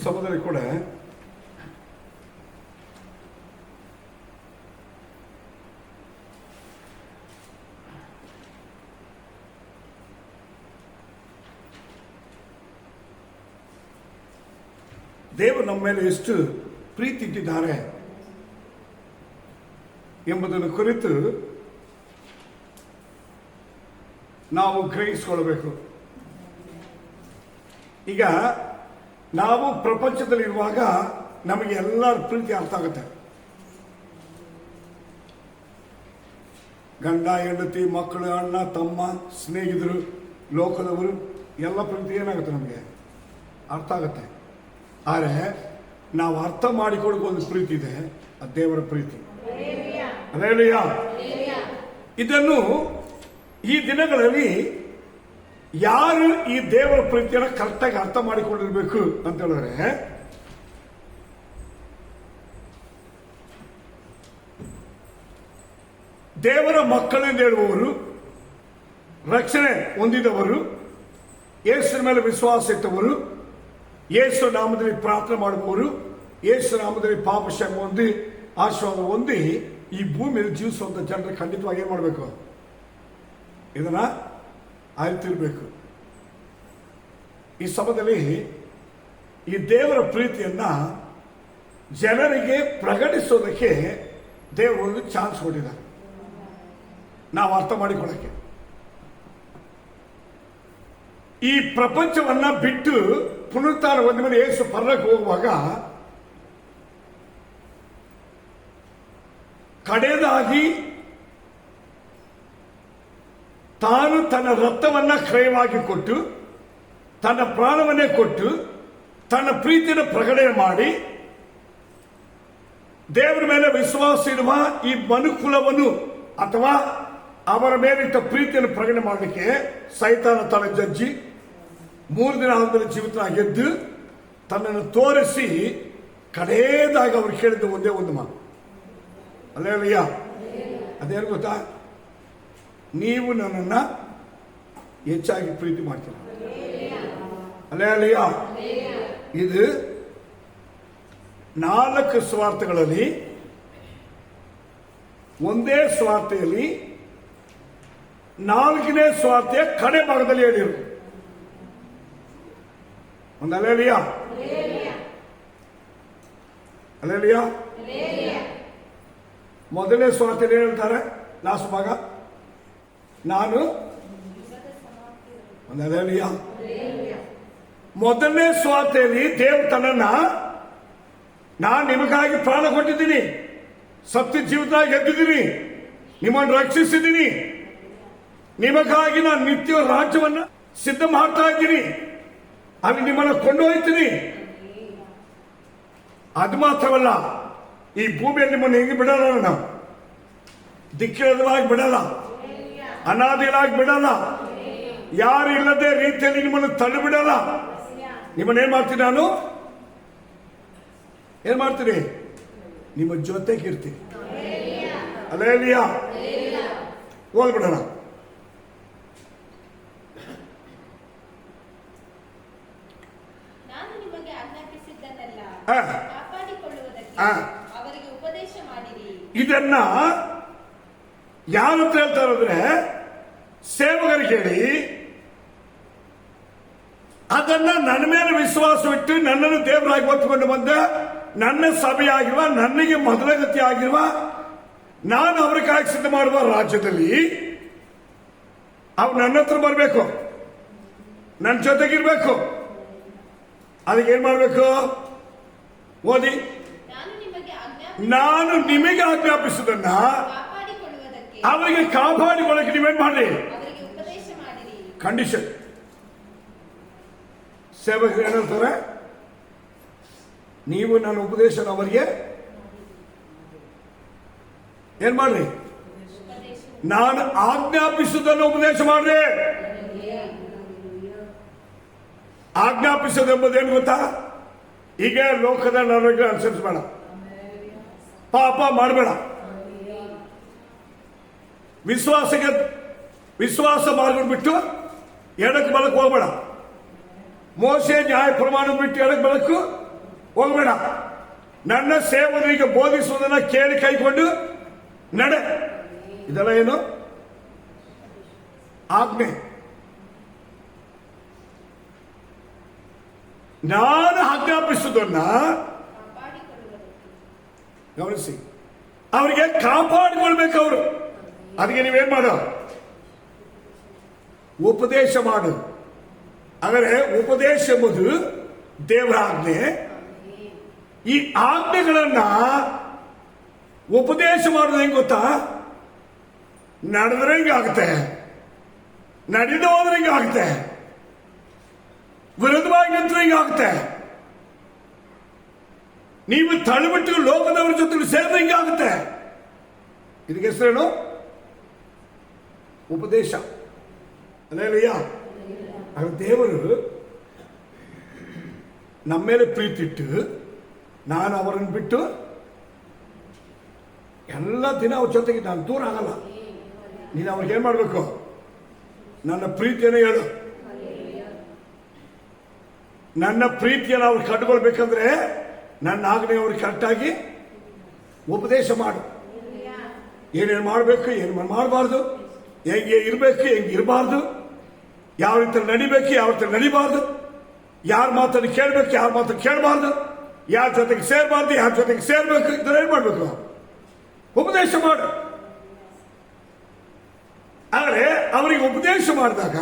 ಸಮಯದಲ್ಲಿ ಕೂಡ ದೇವರು ನಮ್ಮ ಮೇಲೆ ಎಷ್ಟು ಪ್ರೀತಿ ಇಟ್ಟಿದ್ದಾರೆ ಎಂಬುದನ್ನು ಕುರಿತು ನಾವು ಗ್ರಹಿಸಿಕೊಳ್ಳಬೇಕು. ಈಗ ನಾವು ಪ್ರಪಂಚದಲ್ಲಿರುವಾಗ ನಮಗೆ ಎಲ್ಲರ ಪ್ರೀತಿ ಅರ್ಥ ಆಗುತ್ತೆ. ಗಂಡ ಹೆಂಡತಿ ಮಕ್ಕಳು ಅಣ್ಣ ತಮ್ಮ ಸ್ನೇಹಿತರು ಲೋಕದವರು ಎಲ್ಲ ಪ್ರೀತಿ ಏನಾಗುತ್ತೆ ನಮಗೆ ಅರ್ಥ ಆಗುತ್ತೆ. ಆದರೆ ನಾವು ಅರ್ಥ ಮಾಡಿಕೊಳ್ಳೋ ಒಂದು ಪ್ರೀತಿ ಇದೆ, ಅದು ದೇವರ ಪ್ರೀತಿ. ಹಲ್ಲೆಲೂಯಾ. ಇದನ್ನು ಈ ದಿನಗಳಲ್ಲಿ ಯಾರು ಈ ದೇವರ ಪ್ರೀತಿಯನ್ನು ಕರೆಕ್ಟಾಗಿ ಅರ್ಥ ಮಾಡಿಕೊಂಡಿರ್ಬೇಕು ಅಂತ ಹೇಳಿದ್ರೆ, ದೇವರ ಮಕ್ಕಳೆಂದು ಹೇಳುವವರು, ರಕ್ಷಣೆ ಹೊಂದಿದವರು, ಯೇಸುವಿನ ಮೇಲೆ ವಿಶ್ವಾಸ ಇಟ್ಟವರು, ಯೇಸು ನಾಮದಲ್ಲಿ ಪ್ರಾರ್ಥನೆ ಮಾಡುವವರು, ಯೇಸು ನಾಮದಲ್ಲಿ ಪಾಪ ಕ್ಷಮೆ ಹೊಂದಿ ಆಶೀರ್ವಾದ ಹೊಂದಿ ಈ ಭೂಮಿಯಲ್ಲಿ ಜೀವಿಸುವಂತ ಜನರು ಖಂಡಿತವಾಗಿ ಏನ್ ಮಾಡಬೇಕು, ಇದನ್ನ ಅರಿತಿರ್ಬೇಕು. ಈ ಸಮಯದಲ್ಲಿ ಈ ದೇವರ ಪ್ರೀತಿಯನ್ನ ಜನರಿಗೆ ಪ್ರಕಟಿಸೋದಕ್ಕೆ ದೇವರು ಒಂದು ಚಾನ್ಸ್ ಕೊಟ್ಟಿದ್ದಾರೆ, ನಾವು ಅರ್ಥ ಮಾಡಿಕೊಳ್ಳಕ್ಕೆ. ಈ ಪ್ರಪಂಚವನ್ನ ಬಿಟ್ಟು ಪುನರುತ್ಥಾನ ಹೊಂದ ಮೇಲೆ ಯೇಸು ಪರಲೋಕಕ್ಕೆ ಹೋಗುವಾಗ ಕಡೆಯದಾಗಿ ತಾನು ತನ್ನ ರಕ್ತವನ್ನ ಕ್ರಯವಾಗಿ ಕೊಟ್ಟು, ತನ್ನ ಪ್ರಾಣವನ್ನೇ ಕೊಟ್ಟು, ತನ್ನ ಪ್ರೀತಿಯನ್ನು ಪ್ರಕಟಣೆ ಮಾಡಿ, ದೇವರ ಮೇಲೆ ವಿಶ್ವಾಸ ಇಡುವ ಈ ಮನುಕುಲವನ್ನು ಅಥವಾ ಅವರ ಮೇಲಿಟ್ಟ ಪ್ರೀತಿಯನ್ನು ಪ್ರಕಟಣೆ ಮಾಡಲಿಕ್ಕೆ ಸೈತಾನ ತನ್ನ ಜಜ್ಜಿ 3 ದಿನ ಆದ್ಮೇಲೆ ಜೀವಿತನಾಗಿ ಗೆದ್ದು ತನ್ನನ್ನು ತೋರಿಸಿ ಕಡೆಯದಾಗಿ ಅವರು ಕೇಳಿದ ಒಂದೇ ಒಂದು ಮಾತು, ಹಲ್ಲೆಲೂಯಾ. ಅದೇನು ಗೊತ್ತಾ, ನೀವು ನನ್ನನ್ನ ಹೆಚ್ಚಾಗಿ ಪ್ರೀತಿ ಮಾಡ್ತೀರ. ಹಲ್ಲೆಲೂಯಾ. ಇದು 4 ಸ್ವಾರ್ಥಗಳಲ್ಲಿ ಒಂದೇ ಸ್ವಾರ್ಥೆಯಲ್ಲಿ 4ನೇ ಸ್ವಾರ್ಥೆಯ ಕಡೆ ಭಾಗದಲ್ಲಿ ಹೇಳಿರು. ಒಂದು ಹಲ್ಲೆಲೂಯಾ. ಹಲ್ಲೆಲೂಯಾ. ಮೊದಲನೇ ಸ್ವಾರ್ಥೆಯಲ್ಲಿ ಹೇಳ್ತಾರೆ, ಲಾಸ್ಟ್ ಭಾಗ, ನಾನು ಒಂದು ಹಲ್ಲೆಲೂಯಾ. ಮೊದಲನೇ ಸ್ವಾರ್ಥೆಯಲ್ಲಿ ದೇವರು ತನ್ನನ್ನ, ನಾನು ನಿಮಗಾಗಿ ಪ್ರಾಣ ಕೊಟ್ಟಿದ್ದೀನಿ, ಸತ್ಯ ಜೀವಿತವಾಗಿ ಗೆದ್ದಿದ್ದೀನಿ, ನಿಮ್ಮನ್ನು ರಕ್ಷಿಸಿದ್ದೀನಿ, ನಿಮಗಾಗಿ ನಾನು ನಿತ್ಯ ರಾಜ್ಯವನ್ನ ಸಿದ್ಧ ಮಾಡ್ತಾ ಇದ್ದೀನಿ, ಅಲ್ಲಿ ನಿಮ್ಮನ್ನು ಕೊಂಡೊಯ್ತೀನಿ. ಅದು ಮಾತ್ರವಲ್ಲ, ಈ ಭೂಮಿಯಲ್ಲಿ ನಿಮ್ಮನ್ನು ಹೆಂಗೆ ಬಿಡಲ್ಲ, ನಾವು ದಿಕ್ಕಿಲ್ಲದವಾಗಿ ಬಿಡಲ್ಲ, ಅನಾದಿಲಾಗಿ ಬಿಡಲ್ಲ, ಯಾರು ಇಲ್ಲದೆ ರೀತಿಯಲ್ಲಿ ನಿಮ್ಮನ್ನು ತಳ್ಳಿ ಬಿಡಲ್ಲ. ನಿಮ್ಮನ್ನೇನ್ ಮಾಡ್ತೀನಿ, ನಾನು ಏನ್ ಮಾಡ್ತೀನಿ, ನಿಮ್ಮ ಜೊತೆಗಿರ್ತೀನಿ. ಹಲ್ಲೆಲೂಯಾ. ಓದ್ಬಿಡೋಣ. ಇದನ್ನ ಯಾರು ಅಂತ ಹೇಳ್ತಾರಂದ್ರೆ, ಸೇವಕರಿಗೆ ಹೇಳಿ, ಅದನ್ನ ನನ್ನ ಮೇಲೆ ವಿಶ್ವಾಸವಿಟ್ಟು ನನ್ನನ್ನು ದೇವರಾಗಿ ಹೊತ್ತುಕೊಂಡು ಬಂದ ನನ್ನ ಸಭೆಯಾಗಿರುವ, ನನಗೆ ಮೊದಲಗತಿ ಆಗಿರುವ, ನಾನು ಅವರಿಗಾಗಿ ಸಿದ್ಧ ಮಾಡುವ ರಾಜ್ಯದಲ್ಲಿ ಅವ್ರು ನನ್ನ ಹತ್ರ ಬರಬೇಕು, ನನ್ನ ಜೊತೆಗಿರ್ಬೇಕು. ಅದಕ್ಕೆ ಏನ್ ಮಾಡಬೇಕು, ಓದಿ. ನಾನು ನಿಮಗೆ ಆಜ್ಞಾಪಿಸುವುದನ್ನ ಅವರಿಗೆ ಕಾಪಾಡಿಕೊಳ್ಳಕ್ಕೆ ನೀವೇನ್ ಮಾಡಿ, ಕಂಡೀಷನ್. ಸೇವಕರು ಏನ್ ಹೇಳ್ತಾರೆ, ನೀವು ನನ್ನ ಉಪದೇಶ ಅವರಿಗೆ ಏನ್ ಮಾಡ್ರಿ, ನಾನು ಆಜ್ಞಾಪಿಸುವುದನ್ನು ಉಪದೇಶ ಮಾಡ್ರಿ. ಆಜ್ಞಾಪಿಸೋದೆಂಬುದೇನು ಗೊತ್ತಾ, ಈಗ ಲೋಕದ ನರಗಳು ಅನುಸರಿಸಬೇಡ, ಪಾಪ ಮಾಡಬೇಡ, ವಿಶ್ವಾಸ ಮಾರ್ಗ ಬಿಟ್ಟು ಎಡಕ್ಕೆ ಬಲಕ್ಕೆ ಹೋಗಬೇಡ, ಮೋಸೆ ನ್ಯಾಯ ಪ್ರಮಾಣ ಬಿಟ್ಟು ಎಡಕ್ಕೆ ಬಲಕ್ಕೂ ಹೋಗಬೇಡ. ನನ್ನ ಸೇವಕರಿಗೆ ಬೋಧಿಸುವುದನ್ನ ಕೇಳಿ ಕೈಕೊಂಡು ನಡೆ. ಇದೆಲ್ಲ ಏನು? ಆಜ್ಞೆ. ನಾನು ಆಜ್ಞಾಪಿಸುವುದನ್ನ ಗಮನಿಸಿ, ಅವರಿಗೆ ಕಾಪಾಡಿಕೊಳ್ಬೇಕು ಅವರು. ಅದಕ್ಕೆ ನೀವೇನ್ ಮಾಡೋ? ಉಪದೇಶ ಮಾಡು. ಆದರೆ ಉಪದೇಶ ಎಂಬುದು ದೇವರ ಆಜ್ಞೆ. ಈ ಆಜ್ಞೆಗಳನ್ನ ಉಪದೇಶ ಮಾಡೋದು ಹೆಂಗ್ ಗೊತ್ತಾ? ನಡೆದ್ರೆ ಹಿಂಗಾಗುತ್ತೆ, ನಡೆದು ಹೋದ್ರೆ ಹಿಂಗಾಗುತ್ತೆ, ವಿರುದ್ಧವಾಗಿ ನಿಂತರೆ ಹಿಂಗಾಗುತ್ತೆ, ನೀವು ತಳ್ಳಿಬಿಟ್ಟು ಲೋಕದವರ ಜೊತೆ ಸೇರಿದ್ರೆ ಹಿಂಗಾಗುತ್ತೆ. ಇದಕ್ಕೆ ಹೆಸರೇನು? ಉಪದೇಶ. ಅಲ್ಲೇಲಯ್ಯ. ದೇವರು ನಮ್ಮ ಮೇಲೆ ಪ್ರೀತಿ ಇಟ್ಟು ನಾನು ಅವರನ್ನು ಬಿಟ್ಟು ಎಲ್ಲ ದಿನ ಅವ್ರ ಜೊತೆಗೆ ನಾನು ದೂರ ಆಗಲ್ಲ. ನೀನು ಅವ್ರಿಗೆ ಏನ್ ಮಾಡ್ಬೇಕು? ನನ್ನ ಪ್ರೀತಿಯನ್ನು ಹೇಳು. ನನ್ನ ಪ್ರೀತಿಯನ್ನು ಅವ್ರು ಕಟ್ಕೊಳ್ಬೇಕಂದ್ರೆ ನನ್ನ ಆಜ್ಞೆ ಅವ್ರಿಗೆ ಕರೆಕ್ಟಾಗಿ ಉಪದೇಶ ಮಾಡು. ಏನೇನು ಮಾಡಬೇಕು, ಏನು ಮಾಡಬಾರ್ದು, ಹೆಂಗೆ ಇರಬೇಕು, ಹೆಂಗೆ ಇರಬಾರ್ದು, ಯಾವ ರೀತಿ ನಡಿಬೇಕು, ಯಾವ ರೀತಿ ನಡಿಬಾರ್ದು, ಯಾರ ಮಾತನ್ನು ಕೇಳಬೇಕು, ಯಾರ ಮಾತನ್ನು ಕೇಳಬಾರ್ದು, ಯಾರ ಜೊತೆಗೆ ಸೇರಬಾರ್ದು, ಯಾರ ಜೊತೆಗೆ ಸೇರ್ಬೇಕು, ಇದನ್ನ ಏನ್ ಮಾಡ್ಬೇಕು? ಉಪದೇಶ ಮಾಡು. ಆದರೆ ಅವರಿಗೆ ಉಪದೇಶ ಮಾಡಿದಾಗ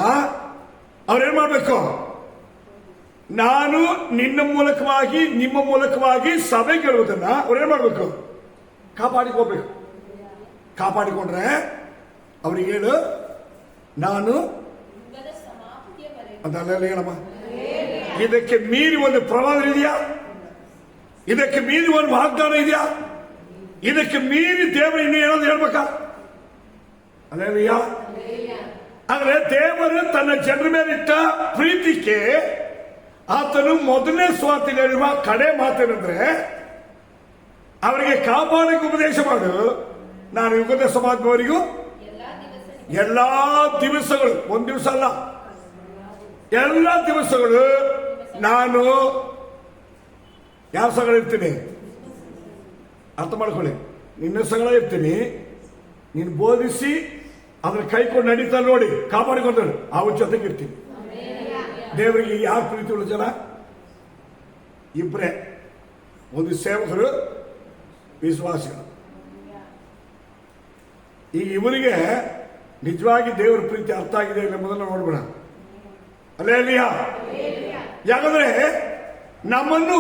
ಅವ್ರೇನ್ ಮಾಡ್ಬೇಕು? ನಾನು ನಿನ್ನ ಮೂಲಕವಾಗಿ ನಿಮ್ಮ ಮೂಲಕವಾಗಿ ಸಭೆಗೆ ಹೇಳುವುದನ್ನ ಅವ್ರೇನ್ ಮಾಡ್ಬೇಕು? ಕಾಪಾಡಿಕೋಬೇಕು. ಕಾಪಾಡಿಕೊಂಡ್ರೆ ಅವ್ರಿಗೆ ಹೇಳು, ನಾನು ಅದಲ್ಲ ಹೇಳಮ್ಮ. ಇದಕ್ಕೆ ಮೀರಿ ಒಂದು ಪ್ರವಾದ ಇದೆಯಾ? ಇದಕ್ಕೆ ಮೀರಿ ಒಂದು ವಾಗ್ದಾನ ಇದೆಯಾ? ಇದಕ್ಕೆ ಮೀರಿ ದೇವರು ಇನ್ನು ಏನಾದ್ರು ಹೇಳ್ಬೇಕಾ? ಅಲ್ಲೇಲಯ್ಯ. ಆದ್ರೆ ದೇವರು ತನ್ನ ಜನರ ಮೇಲಿಟ್ಟ ಪ್ರೀತಿಗೆ ಆತನು ಮೊದಲನೇ ಸ್ವಾತಿಲಿರುವ ಕಡೆ ಮಾತೇನೆಂದ್ರೆ ಅವರಿಗೆ ಕಾಪಾಡಕ್ಕೆ ಉಪದೇಶ ಮಾಡು. ನಾನು ಯುಗದ ಸಮಾಜದವರಿಗೂ ಎಲ್ಲಾ ದಿವಸಗಳು, ಒಂದ್ ದಿವಸ ಅಲ್ಲ, ಎಲ್ಲ ದಿವಸಗಳು ನಾನು ಯಾವ ಸಗಳ ಇರ್ತೀನಿ? ಅರ್ಥ ಮಾಡ್ಕೊಳ್ಳಿ. ನಿನ್ನ ಸಗಳ ಇರ್ತೀನಿ. ನೀನು ಬೋಧಿಸಿ ಅದ್ರ ಕೈಕೊಂಡು ನಡೀತಾ ನೋಡಿ, ಕಾಪಾಡಿಕೊಂಡ್ರು ಅವ್ರ ಜೊತೆಗೆ ಇರ್ತೀನಿ. ದೇವರಿಗೆ ಯಾರು ಪ್ರೀತಿ ಉಳ್ಳ ಜನ? ಇಬ್ಬರೇ. ಒಂದು ಸೇವಕರು, ವಿಶ್ವಾಸಿಗಳು. ಈಗ ಇವರಿಗೆ ನಿಜವಾಗಿ ದೇವರ ಪ್ರೀತಿ ಅರ್ಥ ಆಗಿದೆ ಎಂಬುದನ್ನು ನೋಡ್ಬೇಡ. ಅಲ್ಲೇಲಿಯಾ. ಯಾಕಂದ್ರೆ ನಮ್ಮನ್ನು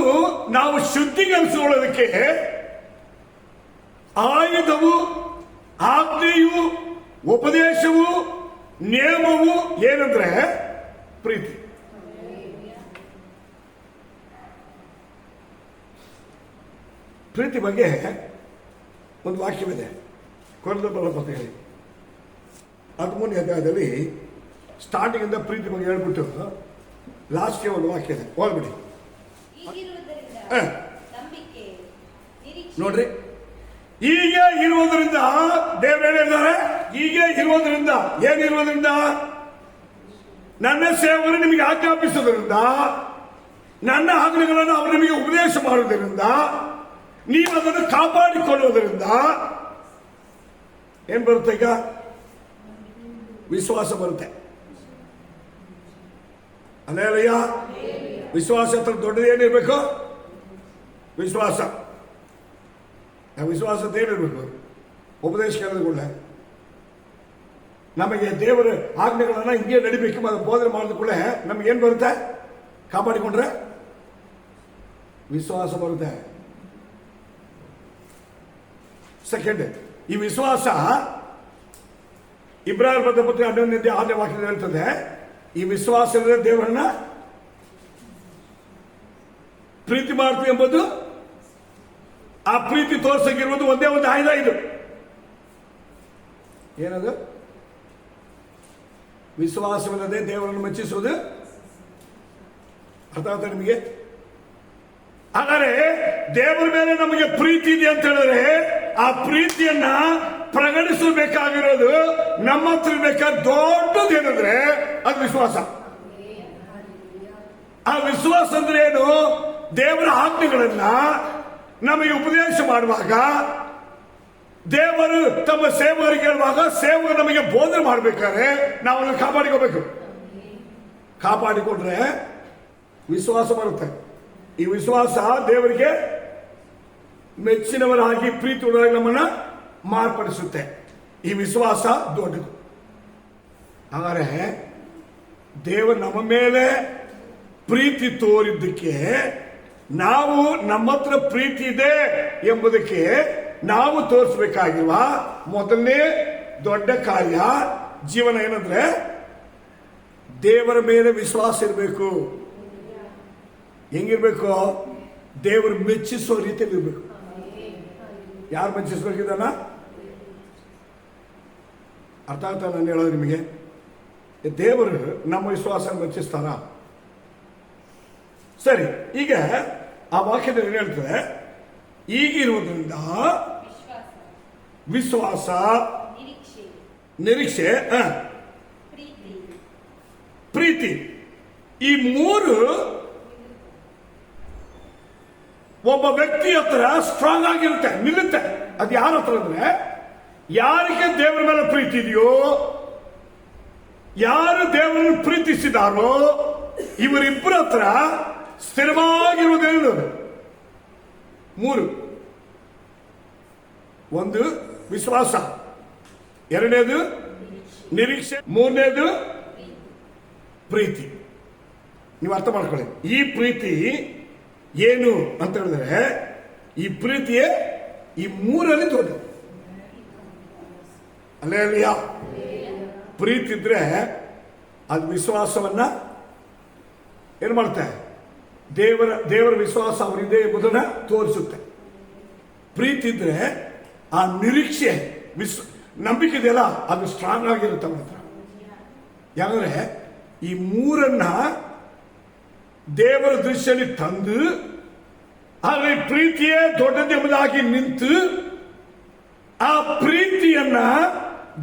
ನಾವು ಶುದ್ಧೀಕರಿಸಿಕೊಳ್ಳೋದಕ್ಕೆ ಆಯುಧವು, ಆಜ್ಞೆಯು, ಉಪದೇಶವು, ನಿಯಮವು ಏನಂದ್ರೆ ಪ್ರೀತಿ. ಪ್ರೀತಿ ಬಗ್ಗೆ ಒಂದು ವಾಕ್ಯವಿದೆ, ಕೊರಂಥ ಬರೆದ ಹೇಳಿ 13ನೇ ಅಧ್ಯಾಯದಲ್ಲಿ ಸ್ಟಾರ್ಟಿಂಗ್ ಇಂದ ಪ್ರೀತಿ ಬಗ್ಗೆ ಹೇಳ್ಬಿಟ್ಟು ಲಾಸ್ಟ್ಗೆ ಒಂದು ವಾಕ್ಯ ಇದೆ, ಹೋಗ್ಬಿಡಿ. ನೋಡ್ರಿ, ಹೀಗೆ ಇರುವುದರಿಂದ ದೇವರು ಹೇಳಿದ್ದಾರೆ. ಹೀಗೆ ಇರುವುದರಿಂದ, ಏನಿರುವುದರಿಂದ? ನನ್ನ ಸೇವಕರು ನಿಮಗೆ ಆಜ್ಞಾಪಿಸುವುದರಿಂದ, ನನ್ನ ಆಜ್ಞೆಗಳನ್ನು ಅವರು ನಿಮಗೆ ಉಪದೇಶ ಮಾಡುವುದರಿಂದ, ನೀವು ಅದನ್ನು ಕಾಪಾಡಿಕೊಳ್ಳುವುದರಿಂದ ಏನ್ ಬರುತ್ತೆ? ಈಗ ವಿಶ್ವಾಸ ಬರುತ್ತೆ. ಅಲ್ಲೇಲಯ್ಯ. ವಿಶ್ವಾಸ ಹತ್ರ ದೊಡ್ಡದು ಏನಿರ್ಬೇಕು? ವಿಶ್ವಾಸ. ವಿಶ್ವಾಸದ ಏನಿರ್ಬೇಕು? ಉಪದೇಶ ಕೇಳಿದುಕೊಳ್ಳೆ. ನಮಗೆ ದೇವರ ಆಜ್ಞೆಗಳನ್ನ ಹಿಂಗೆ ನಡಿಬೇಕು ಬೋಧನೆ ಮಾಡಿದ ನಮಗೇನ್ ಬರುತ್ತೆ? ಕಾಪಾಡಿಕೊಂಡ್ರೆ ವಿಶ್ವಾಸ ಬರುತ್ತೆ. ಸೆಕೆಂಡ್, ಈ ವಿಶ್ವಾಸ ಇಬ್ರಾಹಿಂ ಬರೆದ ಪತ್ರ 11ನೇ 6ನೇ ವಾಕ್ಯದಲ್ಲಿ ಹೇಳ್ತದೆ, ಈ ವಿಶ್ವಾಸ ಇಲ್ಲದೆ ದೇವರನ್ನ ಪ್ರೀತಿ ಮಾಡ್ತೀವಿ ಎಂಬುದು, ಆ ಪ್ರೀತಿ ತೋರ್ಸಕ್ಕಿರುವುದು ಒಂದೇ ಒಂದು ಆಯುಧ. ಇದು ಏನದು? ವಿಶ್ವಾಸವಿಲ್ಲದೆ ದೇವರನ್ನು ಮೆಚ್ಚಿಸುವುದು. ಅರ್ಥ ಆಗುತ್ತೆ ನಿಮಗೆ? ಆದರೆ ದೇವರ ಮೇಲೆ ನಮಗೆ ಪ್ರೀತಿ ಇದೆ ಅಂತ ಹೇಳಿದ್ರೆ ಆ ಪ್ರೀತಿಯನ್ನ ಪ್ರಕಟಿಸಬೇಕಾಗಿರೋದು ನಮ್ಮ ಹತ್ರ ಬೇಕಾದ ದೊಡ್ಡದು ಏನಂದ್ರೆ ಅದು ವಿಶ್ವಾಸ. ಆ ವಿಶ್ವಾಸ ಅಂದ್ರೆ ಏನು? ದೇವರ ಆಜ್ಞೆಗಳನ್ನ ನಮಗೆ ಉಪದೇಶ ಮಾಡುವಾಗ, ದೇವರು ತಮ್ಮ ಸೇವಕರಿಗೆ ಹೇಳುವಾಗ, ಸೇವಕರು ನಮಗೆ ಬೋಧನೆ ಮಾಡಬೇಕಾದ್ರೆ ನಾವು ಅದನ್ನು ಕಾಪಾಡಿಕೋಬೇಕು. ಕಾಪಾಡಿಕೊಂಡ್ರೆ ವಿಶ್ವಾಸ ಬರುತ್ತೆ. ಈ ವಿಶ್ವಾಸ ದೇವರಿಗೆ ಮೆಚ್ಚಿನವರಾಗಿ ಪ್ರೀತಿ ಉಳ್ಳವರಾಗಿ ನಮ್ಮನ್ನ ಮಾರ್ಪಡಿಸುತ್ತೆ. ಈ ವಿಶ್ವಾಸ ದೊಡ್ಡದು. ಹಾಗಾದ್ರೆ ದೇವರು ನಮ್ಮ ಮೇಲೆ ಪ್ರೀತಿ ತೋರಿದ್ದಕ್ಕೆ, ನಾವು ನಮ್ಮ ಹತ್ರ ಪ್ರೀತಿ ಇದೆ ಎಂಬುದಕ್ಕೆ ನಾವು ತೋರಿಸಬೇಕಾಗಿರುವ ಮೊದಲನೇ ದೊಡ್ಡ ಕಾರ್ಯ ಜೀವನ ಏನಂದ್ರೆ, ದೇವರ ಮೇಲೆ ವಿಶ್ವಾಸ ಇರಬೇಕು. ಹೆಂಗಿರ್ಬೇಕು? ದೇವರು ಮೆಚ್ಚಿಸುವ ರೀತಿಯಲ್ಲಿ ಇರಬೇಕು. ಯಾರು ಮೆಚ್ಚಿಸ್ಬೇಕಿದ್ದಾನ? ಅರ್ಥ ಆಗ್ತಾ ನಾನು ಹೇಳೋದು ನಿಮಗೆ? ದೇವರು ನಮ್ಮ ವಿಶ್ವಾಸ ಮೆಚ್ಚಿಸ್ತಾರ? ಸರಿ, ಈಗ ಆ ವಾಕ್ಯದಲ್ಲಿ ಏನು ಹೇಳ್ತದೆ? ಈಗಿರುವುದರಿಂದ ವಿಶ್ವಾಸ, ನಿರೀಕ್ಷೆ, ಪ್ರೀತಿ, ಈ ಮೂರು ಒಬ್ಬ ವ್ಯಕ್ತಿ ಹತ್ರ ಸ್ಟ್ರಾಂಗ್ ಆಗಿರುತ್ತೆ, ನಿಲ್ಲುತ್ತೆ. ಅದು ಯಾರ ಹತ್ರ ಅಂದ್ರೆ, ಯಾರಿಗೆ ದೇವರ ಮೇಲೆ ಪ್ರೀತಿ ಇದೆಯೋ, ಯಾರು ದೇವರನ್ನು ಪ್ರೀತಿಸಿದಾರೋ, ಇವರಿಬ್ಬರ ಹತ್ರ ಸ್ಥಿರವಾಗಿರುವುದೇನು? ಮೂರು. ಒಂದು ವಿಶ್ವಾಸ, ಎರಡನೇದು ನಿರೀಕ್ಷೆ, ಮೂರನೇದು ಪ್ರೀತಿ. ನೀವು ಅರ್ಥ ಮಾಡ್ಕೊಳ್ಳಿ. ಈ ಪ್ರೀತಿ ಏನು ಅಂತ ಹೇಳಿದ್ರೆ, ಈ ಪ್ರೀತಿಯೇ ಈ ಮೂರಲ್ಲಿ ದೊಡ್ಡದು. ಅಲ್ಲೇ ಪ್ರೀತಿ ಇದ್ರೆ ಅದು ವಿಶ್ವಾಸವನ್ನ ಏನು ಮಾಡುತ್ತೆ? ದೇವರ ವಿಶ್ವಾಸ ಅವರಿದೆ ಎಂಬುದನ್ನ ತೋರಿಸುತ್ತೆ. ಪ್ರೀತಿ ಇದ್ರೆ ಆ ನಿರೀಕ್ಷೆ, ನಂಬಿಕೆ ಇದೆಯಲ್ಲ, ಅದು ಸ್ಟ್ರಾಂಗ್ ಆಗಿರುತ್ತೆ ಅವನ ಹತ್ರ. ಯಾಕಂದ್ರೆ ಈ ಮೂರನ್ನ ದೇವರ ದೃಷ್ಟಿಯಲ್ಲಿ ತಂದು, ಆದರೆ ಪ್ರೀತಿಯೇ ದೊಡ್ಡದೆಂಬುದಾಗಿ ನಿಂತು, ಆ ಪ್ರೀತಿಯನ್ನ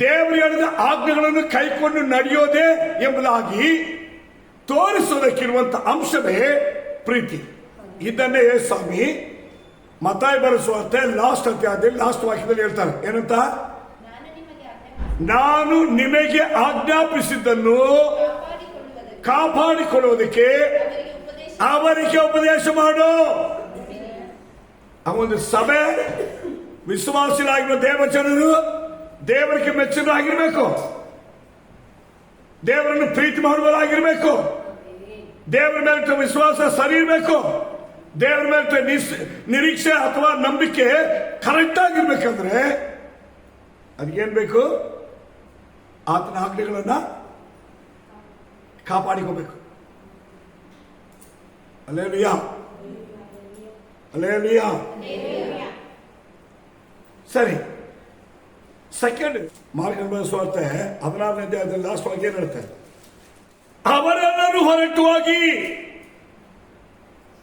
ದೇವರು ಹೇಳಿದ ಆಜ್ಞೆಗಳನ್ನು ಕೈಕೊಂಡು ನಡೆಯೋದೇ ಎಂಬುದಾಗಿ ತೋರಿಸೋದಕ್ಕಿರುವಂತ ಅಂಶವೇ ಪ್ರೀತಿ. ಇದನ್ನೇ ಸ್ವಾಮಿ ಮತ್ತಾಯ ಬರೆಸುವಂತೆ ಲಾಸ್ಟ್ ಅಧ್ಯಾಯದಲ್ಲಿ ಲಾಸ್ಟ್ ವಾಕ್ಯದಲ್ಲಿ ಹೇಳ್ತಾರೆ. ಏನಂತ? ನಾನು ನಿಮಗೆ ಆಜ್ಞಾಪಿಸಿದ್ದನ್ನು ಕಾಪಾಡಿಕೊಳ್ಳುವುದಕ್ಕೆ ಅವರಿಗೆ ಉಪದೇಶ ಮಾಡು. ಆ ಒಂದು ಸಭೆ, ವಿಶ್ವಾಸಿಗಳಾಗಿರುವ ದೇವಜನರು ದೇವರಿಗೆ ಮೆಚ್ಚರಾಗಿರ್ಬೇಕು, ದೇವರನ್ನು ಪ್ರೀತಿ ಮಾಡುವರಾಗಿರ್ಬೇಕು, ದೇವರ ಮೇಲೆ ವಿಶ್ವಾಸ ಸರಿ ಇರಬೇಕು, ದೇವರ ಮೇಲೆ ನಿರೀಕ್ಷೆ ಅಥವಾ ನಂಬಿಕೆ ಕರೆಕ್ಟ್ ಆಗಿರ್ಬೇಕಂದ್ರೆ ಅದಕ್ಕೇನ್ ಬೇಕು? ಆತನ ಆಜ್ಞೆಗಳನ್ನ ಕಾಪಾಡಿಕೋಬೇಕು. Alleluia, alleluia. ಸರಿ, ಸೆಕೆಂಡ್ ಮಾರ್ಗ ಸುವಾರ್ತೆ 16ನೇ ಅಧ್ಯಾಯದಲ್ಲಿ ಲಾಸ್ಟ್ ಆಗಿ ಏನ್ ಹೇಳ್ತಾರೆ? ಅವರೆಲ್ಲರೂ ಹೊರಟು ಹೋಗಿ.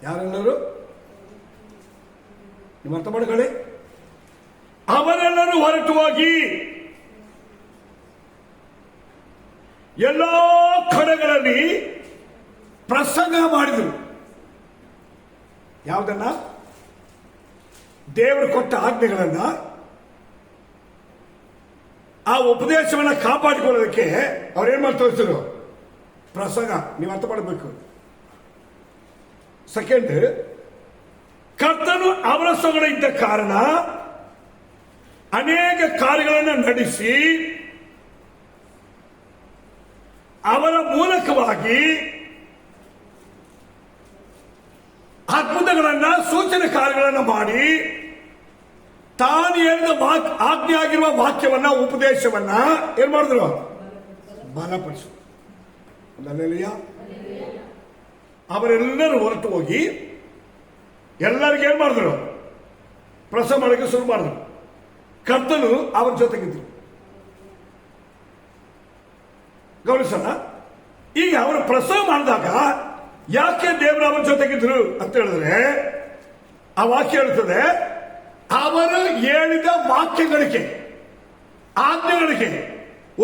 ಯಾರೆಲ್ಲರೂ? ನಿಮ್ಮ ಅರ್ಥ ಮಾಡ್ಕೊಳ್ಳಿ. ಅವರೆಲ್ಲರೂ ಹೊರಟು ಹೋಗಿ ಎಲ್ಲಾ ಕಡೆಗಳಲ್ಲಿ ಪ್ರಸಂಗ ಮಾಡಿದರು. ಯಾವುದನ್ನ? ದೇವರು ಕೊಟ್ಟ ಆಜ್ಞೆಗಳನ್ನ, ಆ ಉಪದೇಶವನ್ನ ಕಾಪಾಡಿಕೊಳ್ಳೋದಕ್ಕೆ ಅವ್ರೇನ್ ಮಾಡಿ ತೋರಿಸಿದ್ರು? ಪ್ರಸಂಗ. ನೀವು ಅರ್ಥ ಮಾಡಬೇಕು. ಸೆಕೆಂಡ್, ಕರ್ತನು ಅವರ ಸೊಗಡೆ ಇದ್ದ ಕಾರಣ ಅನೇಕ ಕಾರ್ಯಗಳನ್ನು ನಡೆಸಿ ಅವರ ಮೂಲಕವಾಗಿ ಅದ್ಭುತಗಳನ್ನ, ಸೂಚನೆ ಕಾರ್ಯಗಳನ್ನು ಮಾಡಿ ತಾನು ಹೇಳಿದ ಆಜ್ಞೆ ಆಗಿರುವ ವಾಕ್ಯವನ್ನ, ಉಪದೇಶವನ್ನ ಏನ್ ಮಾಡಿದ್ರು? ಬಲಪಡಿಸಿದ್ರು. ಅವರೆಲ್ಲರೂ ಹೊರಟು ಹೋಗಿ ಎಲ್ಲರಿಗೂ ಏನ್ ಮಾಡಿದ್ರು? ಪ್ರಸಂಗ ಮಾಡಕ್ಕೆ ಶುರು ಮಾಡಿದ್ರು. ಕರ್ತನು ಅವರ ಜೊತೆಗಿದ್ರು. ಗಮನಿಸೋಣ. ಈಗ ಅವರು ಪ್ರಸಂಗ ಮಾಡಿದಾಗ ಯಾಕೆ ದೇವರು ಅವರ ಜೊತೆಗಿದ್ರು ಅಂತ ಹೇಳಿದ್ರೆ, ಆ ವಾಕ್ಯ ಹೇಳ್ತದೆ, ಅವರು ಹೇಳಿದ ವಾಕ್ಯಗಳಿಗೆ, ಆಜ್ಞೆಗಳಿಗೆ,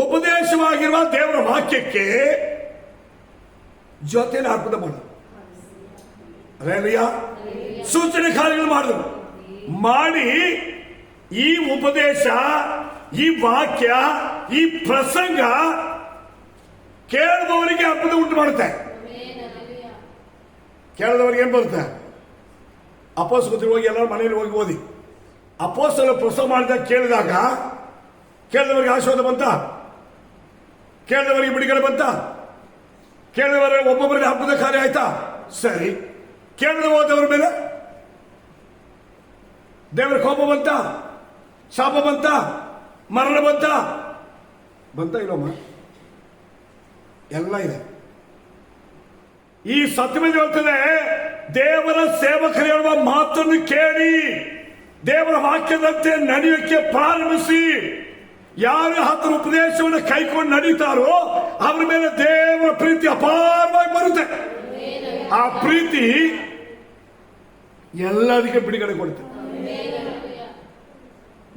ಉಪದೇಶವಾಗಿರುವ ದೇವರ ವಾಕ್ಯಕ್ಕೆ ಜೊತೆಯಲ್ಲಿ ಅರ್ಪಣೆ ಮಾಡ. ಅಲ್ಲೇಲೂಯಾ. ಸೂಚನೆ ಕಾರ್ಯಗಳು ಮಾಡಿದ್ರು. ಮಾಡಿ ಈ ಉಪದೇಶ, ಈ ವಾಕ್ಯ, ಈ ಪ್ರಸಂಗ ಕೇಳುವವರಿಗೆ ಅದ್ಭುತ ಉಂಟು ಮಾಡುತ್ತೆ. ಕೇಳಿದವರಿಗೆ ಏನ್ ಬರುತ್ತೆ? ಅಪೋಸ್ತಲರು ಹೋಗಿ ಎಲ್ಲರ ಮನೆಯಲ್ಲಿ ಹೋಗಿ ಓದಿ. ಅಪೋಸ್ತಲರು ಪ್ರಸಂಗ ಮಾಡಿದಾಗ ಕೇಳಿದವರಿಗೆ ಆಶೀರ್ವಾದ ಬಂತ? ಕೇಳಿದವರಿಗೆ ಬಿಡುಗಡೆ ಬಂತ? ಕೇಳಿದವರಿಗೆ ಒಬ್ಬೊಬ್ಬರಿಗೆ ಅದ್ಭುತ ಕಾರ್ಯ ಆಯ್ತಾ? ಸರಿ. ಕೇಳದೆ ಹೋದವರ ಮೇಲೆ ದೇವರ ಕೋಪ ಬಂತ? ಶಾಪ ಬಂತ? ಮರಣ ಬಂತ? ಇಲ್ಲಮ್ಮ? ಎಲ್ಲ ಇದೆ. ಈ ಸತ್ಯವೇದ ಹೇಳ್ತದೆ, ದೇವರ ಸೇವಕರು ಹೇಳುವ ಮಾತನ್ನು ಕೇಳಿ ದೇವರ ವಾಕ್ಯದಂತೆ ನಡೆಯೋಕ್ಕೆ ಪ್ರಾರಂಭಿಸಿ. ಯಾರು ಆತನ ಉಪದೇಶವನ್ನು ಕೈಕೊಂಡು ನಡೀತಾರೋ ಅವರ ಮೇಲೆ ದೇವರ ಪ್ರೀತಿ ಅಪಾರವಾಗಿ ಬರುತ್ತೆ. ಆ ಪ್ರೀತಿ ಎಲ್ಲದಕ್ಕೆ ಬಿಡುಗಡೆ ಕೊಡುತ್ತೆ.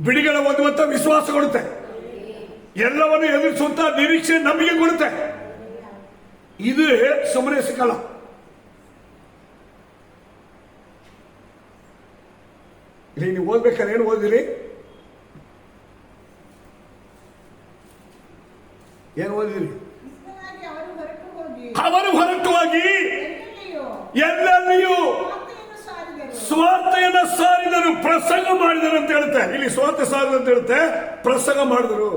ಬಿಡುಗಡೆ ಹೊಂದುವಂತ ವಿಶ್ವಾಸ ಕೊಡುತ್ತೆ. ಎಲ್ಲವನ್ನು ಎದುರಿಸುವಂತ ನಿರೀಕ್ಷೆ ನಂಬಿಕೆ ಕೊಡುತ್ತೆ. ಇದು ಸುಮ್ಮನೆ ಸಿಕ್ಕಲ್ಲ. ಇಲ್ಲಿ ನೀವು ಓದ್ಬೇಕಾದ್ರೆ ಏನು ಓದಿರಿ? ಏನು ಓದಿರಿ? ಅವರು ಹೊರಟು ಹೋಗಿ ಎಲ್ಲೆಲ್ಲಿಯೂ ಸ್ವಾರ್ಥೆಯನ್ನು ಸಾರಿದರು, ಪ್ರಸಂಗ ಮಾಡಿದರು ಅಂತ ಹೇಳುತ್ತೆ. ಇಲ್ಲಿ ಸ್ವಾರ್ಥ ಸಾರಿದರು ಅಂತ ಹೇಳುತ್ತೆ, ಪ್ರಸಂಗ ಮಾಡಿದರು.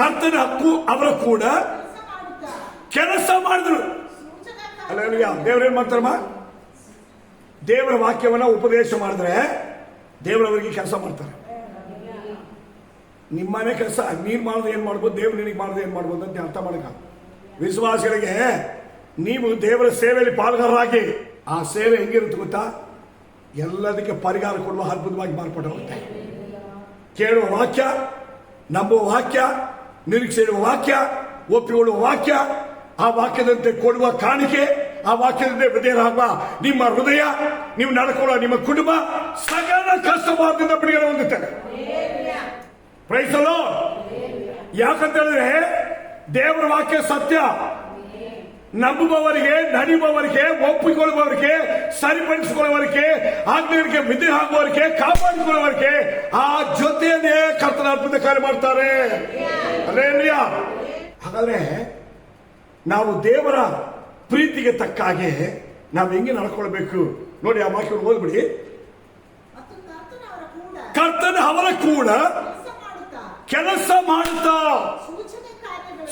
ಕರ್ತನ ಹಕ್ಕು ಅವರ ಕೂಡ ಕೆಲಸ ಮಾಡಿದ್ರು. ಅಲ್ಲ, ದೇವರೇನ್ ಮಾಡ್ತಾರಮ್ಮ? ದೇವರ ವಾಕ್ಯವನ್ನ ಉಪದೇಶ ಮಾಡಿದ್ರೆ ದೇವರವರಿಗೆ ಕೆಲಸ ಮಾಡ್ತಾರೆ. ನಿಮ್ಮನೆ ಕೆಲಸ ನೀನ್ ಮಾಡಿದ್ರೆ ಏನ್ ಮಾಡ್ಬೋದು, ದೇವ್ರು ನಿನಗೆ ಮಾಡಿದ್ರೆ ಏನ್ ಮಾಡ್ಬೋದು ಅಂತ ಅರ್ಥ ಮಾಡಕ. ವಿಶ್ವಾಸಿಗಳಿಗೆ ನೀವು ದೇವರ ಸೇವೆಯಲ್ಲಿ ಪಾಲ್ಗಾರರಾಗಿ, ಆ ಸೇವೆ ಹೆಂಗಿರುತ್ತೆ ಗೊತ್ತಾ? ಎಲ್ಲದಕ್ಕೆ ಪರಿಹಾರ ಕೊಡುವ ಅದ್ಭುತವಾಗಿ ಮಾರ್ಪಟ್ಟೋಗುತ್ತೆ. ಕೇಳುವ ವಾಕ್ಯ, ನಂಬುವ ವಾಕ್ಯ, ನಿರೀಕ್ಷೆ ಇಡುವ ವಾಕ್ಯ, ಒಪ್ಪಿಕೊಳ್ಳುವ ವಾಕ್ಯ, ಆ ವಾಕ್ಯದಂತೆ ಕೊಡುವ ಕಾಣಿಕೆ, ಆ ವಾಕ್ಯದಂತೆ ವಿಧೇಯರಾಗುವ ನಿಮ್ಮ ಹೃದಯ, ನೀವು ನಡ್ಕೊಳ್ಳುವ ನಿಮ್ಮ ಕುಟುಂಬ ಸಕಲ ಕಷ್ಟವಾದದಿಂದ ಬಿಡುಗಡೆ ಹೊಂದುತ್ತೆ. Price the lord. ಯಾಕಂತ ಹೇಳಿದ್ರೆ ದೇವರ ವಾಕ್ಯ ಸತ್ಯ. ನಂಬುವವರಿಗೆ, ನಡೆಯುವವರಿಗೆ, ಒಪ್ಪಿಕೊಳ್ಳುವವರಿಗೆ, ಸರಿಪಡಿಸಿಕೊಳ್ಳುವವರಿಗೆ, ಆಜ್ಞೆಗಳಿಗೆ ವಿಧೇಯ ಆಗುವವರಿಗೆ, ಕಾಪಾಡಿಕೊಳ್ಳುವವರಿಗೆ ಆ ಜೊತೆಯೇ ಕರ್ತನ ಅದ್ಭುತ ಕಾರ್ಯ ಮಾಡ್ತಾರೆ. ಅಲ್ಲೇಲೂಯಾ. ಹಾಗಾದ್ರೆ ನಾವು ದೇವರ ಪ್ರೀತಿಗೆ ತಕ್ಕ ಹಾಗೆ ನಾವು ಹೆಂಗೆ ನಡ್ಕೊಳ್ಬೇಕು ನೋಡಿ. ಆ ವಾಕ್ಯವನ್ನು ಓದ್ಬಿಡಿ. ಕರ್ತನ ಅವರ ಕೂಡ ಕೆಲಸ ಮಾಡುತ್ತಾ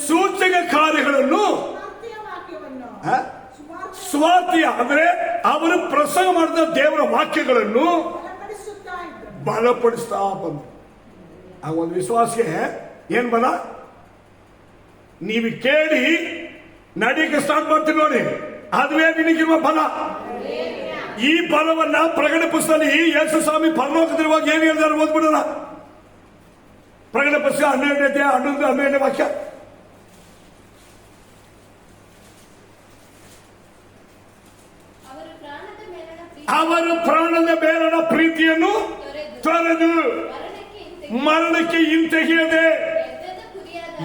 ಸೂಚಕ ಕಾರ್ಯಗಳನ್ನು ಸ್ವಾರ್ಥಿಯ ಅಂದ್ರೆ ಅವರು ಪ್ರಸಂಗ ಮಾಡಿದ ದೇವರ ವಾಕ್ಯಗಳನ್ನು ಬಲಪಡಿಸ್ತಾ ಬಂದರು. ಆ ಒಂದು ವಿಶ್ವಾಸಕ್ಕೆ ಏನ್ ಬಲ? ನೀವು ಕೇಳಿ ನಡಿಗೆ ಸ್ಟಾರ್ಟ್ ಮಾಡ್ತೀವಿ ನೋಡಿ, ಅದುವೇ ನಿನಗಿರುವ ಬಲ. ಈ ಬಲವನ್ನ ಪ್ರಕಟಣೆ ಪುಸ್ತಕದಲ್ಲಿ ಯೇಸು ಸ್ವಾಮಿ ಪರಲೋಕದಲ್ಲಿರುವಾಗ ಏನ್ ಹೇಳಿದಾರೆ ಓದ್ಬಿಡೋಣ. ಪ್ರಕಟಣೆ ಪುಸ್ತಕ 12ನೇ ವಾಕ್ಯ. ಅವರು ಪ್ರಾಣದ ಮೇಲಣ ಪ್ರೀತಿಯನ್ನು ತೊರೆದು ಮರಣಕ್ಕೆ ಹಿಂತೆಗೆಯದೆ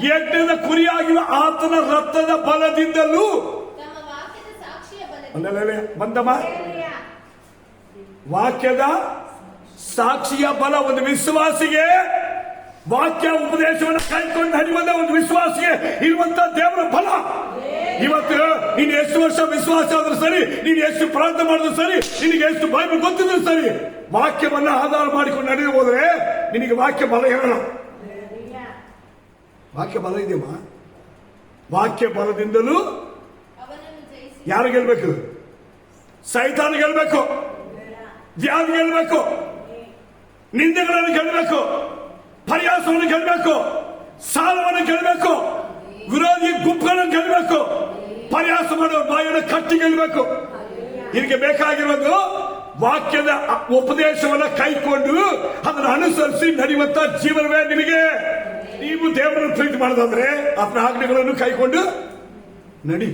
ಯಜ್ಞದ ಕುರಿಯಾಗಿರುವ ಆತನ ರಕ್ತದ ಬಲದಿಂದಲೂ ಬಂದಮ್ಮ. ವಾಕ್ಯದ ಸಾಕ್ಷಿಯ ಬಲ ಒಂದು ವಿಶ್ವಾಸಿಗೆ, ವಾಕ್ಯ ಉಪದೇಶವನ್ನು ಕೈಕೊಂಡು ನಡೆಯುವಂತ ಒಂದು ವಿಶ್ವಾಸಿಗೆ ಇರುವಂತ ದೇವರ ಬಲ. ಇವತ್ತು ನೀನು ಎಷ್ಟು ವರ್ಷ ವಿಶ್ವಾಸ ಆದ್ರೂ ಸರಿ, ನೀನು ಎಷ್ಟು ಪ್ರಾರ್ಥನೆ ಮಾಡಿದ್ರು ಸರಿ, ನಿನಗೆ ಎಷ್ಟು ಬೈಬಲ್ ಗೊತ್ತಿದ್ರು ಸರಿ, ವಾಕ್ಯವನ್ನ ಆಧಾರ ಮಾಡಿಕೊಂಡು ನಡೆದು ಹೋದ್ರೆ ನಿನಗೆ ವಾಕ್ಯ ಬಲ ಹೇಳೋಣ. ವಾಕ್ಯ ಬಲ ಇದೆಯಮ್ಮ. ವಾಕ್ಯ ಬಲದಿಂದಲೂ ಯಾರು ಗೆಲ್ಬೇಕು? ಸೈತಾನ ಗೆಲ್ಬೇಕು, ವ್ಯಾಧಿ ಗೆಲ್ಬೇಕು, ನಿಂದೆಗಳನ್ನು ಗೆಲ್ಬೇಕು, ಪರ್ಯಾಸವನ್ನು ಗೆಲ್ಬೇಕು, ಸಾಲವನ್ನು ಗೆಲ್ಬೇಕು, ವಿರೋಧಿ ಗುಂಪುಗಳನ್ನು ಗೆಲ್ಬೇಕು, ಪರ್ಯಾಸ ಮಾಡುವ ಬಾಯನ್ನು ಕಟ್ಟಿ ಗೆಲ್ಬೇಕು. ಇದಕ್ಕೆ ಬೇಕಾಗಿರೋದು ವಾಕ್ಯದ ಉಪದೇಶವನ್ನು ಕೈಕೊಂಡು ಅದನ್ನು ಅನುಸರಿಸಿ ನಡೆಯುವಂತ ಜೀವನವೇ ನಿಮಗೆ. ನೀವು ದೇವರನ್ನು ಪ್ರೀತಿ ಮಾಡೋದಾದ್ರೆ ಆತನ ಆಜ್ಞೆಗಳನ್ನು ಕೈಕೊಂಡು ನಡಿ.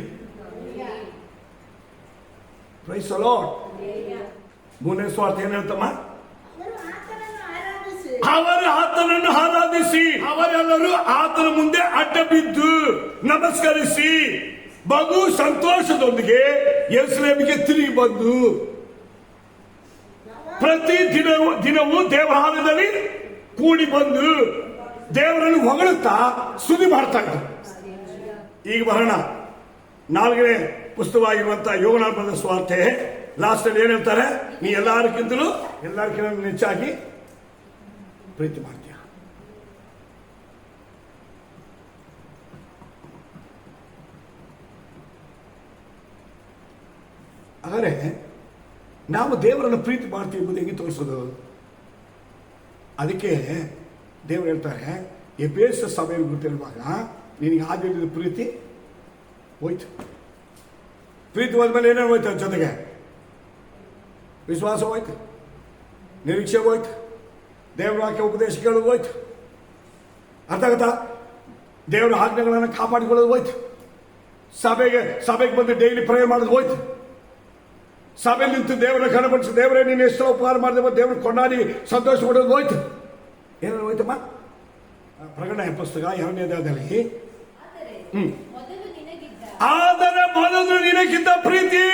Praise the Lord. ಮೂರನೇ ಸ್ವಾರ್ಥ ಏನ್ ಹೇಳ್ತಮ್ಮ? ಅವರು ಆತನನ್ನು ಆರಾಧಿಸಿ, ಅವರೆಲ್ಲರೂ ಆತನ ಮುಂದೆ ಅಡ್ಡ ಬಿದ್ದು ನಮಸ್ಕರಿಸಿ ಬಹು ಸಂತೋಷದೊಂದಿಗೆ ಯೆರೂಸಲೇಮಿಗೆ ತಿರುಗಿ ಬಂದು ಪ್ರತಿ ದಿನವೂ ದೇವಾಲಯದಲ್ಲಿ ಕೂಡಿ ಬಂದು ದೇವರನ್ನು ಹೊಗಳುತ್ತಾ ಸ್ತುತಿ ಮಾಡ್ತಾ ಇದ್ರು. ಈಗ ಬರೋಣ 4ನೇ ಪುಸ್ತಕವಾಗಿರುವಂತಹ ಯೋಹಾನ ಬರೆದ ಸುವಾರ್ತೆ. ಲಾಸ್ಟ್ ಅಲ್ಲಿ ಏನ್ ಹೇಳ್ತಾರೆ? ನೀ ಎಲ್ಲರಿಗಿಂತಲೂ ಹೆಚ್ಚಾಗಿ ಪ್ರೀತಿ ಮಾಡ್ತೀಯ. ಆದರೆ ನಾವು ದೇವರನ್ನು ಪ್ರೀತಿ ಮಾಡ್ತೀವಿ ಎಂಬುದು ಹೆಂಗೆ ತೋರಿಸೋದು? ಅದಕ್ಕೆ ದೇವರು ಹೇಳ್ತಾರೆ, ಎಫೆಸ ಸಭೆಯಲ್ಲಿ ಗೊತ್ತಿರುವಾಗ ನಿನಗೆ ಆಗಿದ್ದ ಪ್ರೀತಿ ಹೋಯ್ತು. ಪ್ರೀತಿ ಹೋದ್ಮೇಲೆ ಏನೇನು ಹೋಯ್ತು? ಜೊತೆಗೆ ವಿಶ್ವಾಸ ಹೋಯ್ತು, ನಿರೀಕ್ಷೆ ಹೋಯ್ತು, ದೇವರ ವಾಕ್ಯ ಉಪದೇಶ ಕೇಳೋದು ಹೋಯ್ತು, ಅರ್ಥ ಆಗುತ್ತಾ? ದೇವರ ಆಜ್ಞೆಗಳನ್ನು ಕಾಪಾಡಿಕೊಳ್ಳೋದು ಹೋಯ್ತು, ಸಭೆಗೆ ಬಂದು ಡೈಲಿ ಪ್ರೇಯರ್ ಮಾಡೋದು ಹೋಯ್ತು, ಸಭೆ ನಿಂತು ದೇವರನ್ನ ಕಣಪಡಿಸಿ ದೇವರೇ ನೀನು ಎಷ್ಟು ಉಪಕಾರ ಮಾಡಿದೆ ದೇವ್ರ ಕೊಂಡಾಡಿ ಸಂತೋಷ ಪಡೋದು ಹೋಯ್ತು. ಏನೇನು ಹೋಯ್ತಮ್ಮ? ಪ್ರಕಟಣೆ ಪುಸ್ತಕ 2ನೇ ಅಧ್ಯಾಯದಲ್ಲಿ ಆದರೆ ಮೊದಲು ನಿನಗಿದ್ದ ಪ್ರೀತಿ.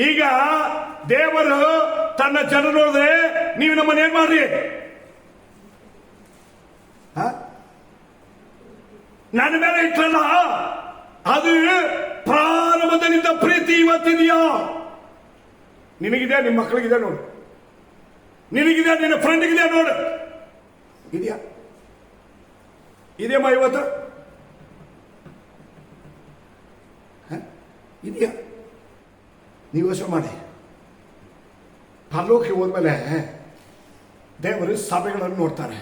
ಈಗ ದೇವರು ತನ್ನ ಜನರು ನೋಡಿದ್ರೆ ನೀವು ನಮ್ಮನ್ನ ಏನ್ ಮಾಡ್ರಿ? ನನ್ನ ಮೇಲೆ ಇಟ್ರಲ್ಲ, ಅದು ಪ್ರಾರಂಭದಲ್ಲಿದ್ದ ಪ್ರೀತಿ ಇವತ್ತಿದೆಯಾ? ನಿನಗಿದೆ, ನಿಮ್ಮ ಮಕ್ಕಳಿಗಿದೆ ನೋಡು, ನಿನಗಿದೆ, ನಿನ್ನ ಫ್ರೆಂಡ್ಗಿದೆ ನೋಡು, ಇದೆಯಾ? ಇದೆಯಮ್ಮ ಇವತ್ತು? ಇದೆಯಾ? ನೀವು ಯೋಚನೆ ಮಾಡಿ. ಪರಲೋಕಕ್ಕೆ ಹೋದ್ಮೇಲೆ ದೇವರು ಸಭೆಗಳನ್ನು ನೋಡ್ತಾರೆ.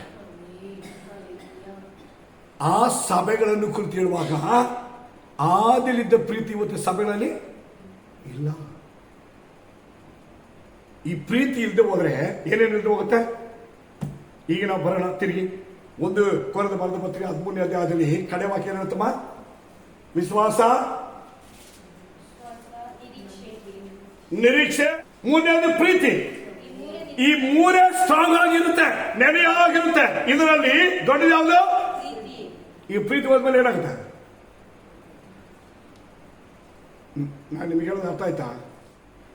ಆ ಸಭೆಗಳನ್ನು ಕುರಿತು ಹೇಳುವಾಗ ಆದಿಲಿದ್ದ ಪ್ರೀತಿ ಇವತ್ತು ಸಭೆಗಳಲ್ಲಿ ಇಲ್ಲ. ಈ ಪ್ರೀತಿ ಇಲ್ಲದೆ ಹೋದ್ರೆ ಏನೇನು ಇಲ್ಲದೆ ಹೋಗುತ್ತೆ? ಈಗ ನಾವು ಬರೋಣ ತಿರುಗಿ 1 ಕೊರಿಂಥ ಬರೆದ ಪತ್ರಿಕೆ 13ನೇ ಅಧ್ಯಾಯದಲ್ಲಿ ಕಡೆ ವಾಕ್ಯ ಏನುತ್ತಮ್ಮ? ವಿಶ್ವಾಸ, ನಿರೀಕ್ಷೆ, 3ನೇದು ಪ್ರೀತಿ. ಈ 3 ಸ್ಟ್ರಾಂಗ್ ಆಗಿರುತ್ತೆ, ನೆನೆಯಾಗಿರುತ್ತೆ. ಇದರಲ್ಲಿ ದೊಡ್ಡದು ಯಾವುದು? ಈ ಪ್ರೀತಿ ಹೋದ್ಮೇಲೆ ಏನಾಗುತ್ತೆ? ನಾನು ನಿಮಗೆ ಹೇಳೋದು ಅರ್ಥ ಆಯ್ತಾ?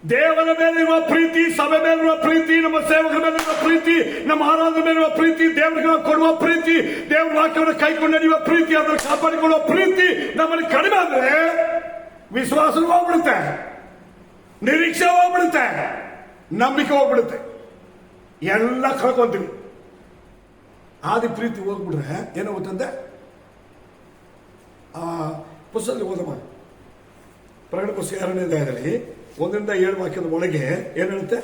ದೇವರ ಮೇಲಿರುವ ಪ್ರೀತಿ, ಸಭೆ ಮೇಲಿರುವ ಪ್ರೀತಿ, ನಮ್ಮ ಸೇವಕರ ಮೇಲಿರುವ ಪ್ರೀತಿ, ನಮ್ಮ ಆರಾಧನೆ ಮೇಲಿರುವ ಪ್ರೀತಿ, ದೇವರಿಗೆ ಕೊಡುವ ಪ್ರೀತಿ, ದೇವರ ವಾಕ್ಯವನ್ನು ಕೈಕೊಂಡು ನಡೆಯುವ ಪ್ರೀತಿ, ಅದನ್ನು ಕಾಪಾಡಿಕೊಳ್ಳುವ ಪ್ರೀತಿ ನಮ್ಮಲ್ಲಿ ಕಡಿಮೆ ಆದ್ರೆ ವಿಶ್ವಾಸ ಹೋಗ್ಬಿಡುತ್ತೆ, ನಿರೀಕ್ಷೆ ಹೋಗ್ಬಿಡುತ್ತೆ, ನಂಬಿಕೆ ಹೋಗ್ಬಿಡುತ್ತೆ, ಎಲ್ಲ ಕಳ್ಕೊಂತೀವಿ. ಆದಿ ಪ್ರೀತಿ ಹೋಗ್ಬಿಟ್ರೆ ಏನಾಗುತ್ತಂತೆ? ಪುಸ್ತಕದಲ್ಲಿ ಓದಮ್ಮ, ಪ್ರಕಟಣೆ ಪುಸ್ತಕ 2ನೇ ಅಧ್ಯಾಯದಲ್ಲಿ 1ರಿಂದ 7 ವಾಕ್ಯದ ಒಳಗೆ ಏನ್ ಹೇಳುತ್ತೆ?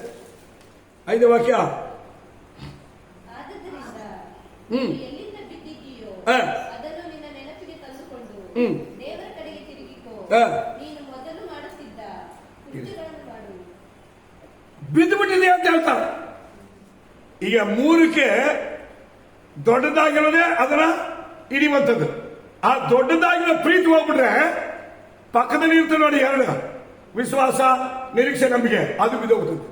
5ನೇ ವಾಕ್ಯ. ಬಿದ್ದು ಬಿಟ್ಟಿದೆ ಅಂತ ಹೇಳ್ತಾರೆ. ಈಗ 3ಕ್ಕೆ ದೊಡ್ಡದಾಗಿರೋದೇ ಅದನ್ನ ಹಿಡಿಯುವಂಥದ್ದು. ಆ ದೊಡ್ಡದಾಗಿರೋ ಪ್ರೀತಿ ಹೋಗ್ಬಿಟ್ರೆ ಪಕ್ಕದಲ್ಲಿ ಇರ್ತದೆ ನೋಡಿ 2, ವಿಶ್ವಾಸ, ನಿರೀಕ್ಷೆ, ನಂಬಿಕೆ, ಅದು ಬಿದ್ದೋಗ್ತದೆ.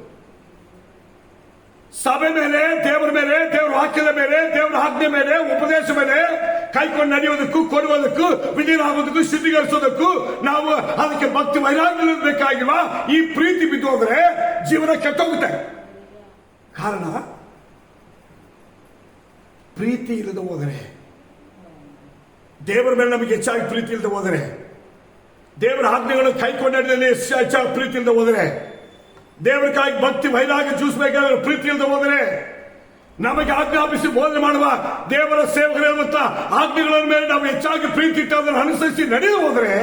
ಸಭೆ ಮೇಲೆ, ದೇವರ ಮೇಲೆ, ದೇವರ ವಾಕ್ಯದ ಮೇಲೆ, ದೇವರ ಆಜ್ಞೆ ಮೇಲೆ, ಉಪದೇಶ ಮೇಲೆ ಕೈಕೊಂಡು ನಡೆಯೋದಕ್ಕೂ, ಕೊಡುವುದಕ್ಕೂ, ವಿಧೇಯರಾಗೋದಕ್ಕೂ, ಶುದ್ಧೀಕರಿಸೋದಕ್ಕೂ ನಾವು ಅದಕ್ಕೆ ಭಕ್ತಿ ವೈರಾಗ್ಯ ಬೇಕಾಗಿರುವ ಈ ಪ್ರೀತಿ ಬಿದ್ದು ಹೋದ್ರೆ ಜೀವನ ಕೆಟ್ಟೋಗುತ್ತೆ. ಕಾರಣ ಪ್ರೀತಿ ಇಲ್ಲದೆ ಹೋದರೆ, ದೇವರ ಮೇಲೆ ನಮಗೆ ಹೆಚ್ಚಾಗಿ ಪ್ರೀತಿ ಇಲ್ಲದೆ ಹೋದರೆ, ದೇವರ ಆಜ್ಞೆಗಳನ್ನು ಕೈಕೊಂಡಲ್ಲಿ ಹೆಚ್ಚಾಗಿ ಪ್ರೀತಿ ಇಲ್ಲದೆ ಹೋದರೆ, ದೇವರಿಗಾಗಿ ಭಕ್ತಿ ವೈರಾಗ್ಯ ಚೂಸಬೇಕಾದ್ರೆ ಪ್ರೀತಿ ಇಲ್ಲದೆ ಹೋದರೆ, ನಮಗೆ ಆಜ್ಞಾಪಿಸಿ ಬೋಧನೆ ಮಾಡುವ ದೇವರ ಸೇವಕರಿರುವಂತಹ ಆಜ್ಞೆಗಳ ಮೇಲೆ ನಾವು ಹೆಚ್ಚಾಗಿ ಪ್ರೀತಿ ಇಟ್ಟು ಅದನ್ನು ಅನುಸರಿಸಿ ನಡೆದು ಹೋದರೆ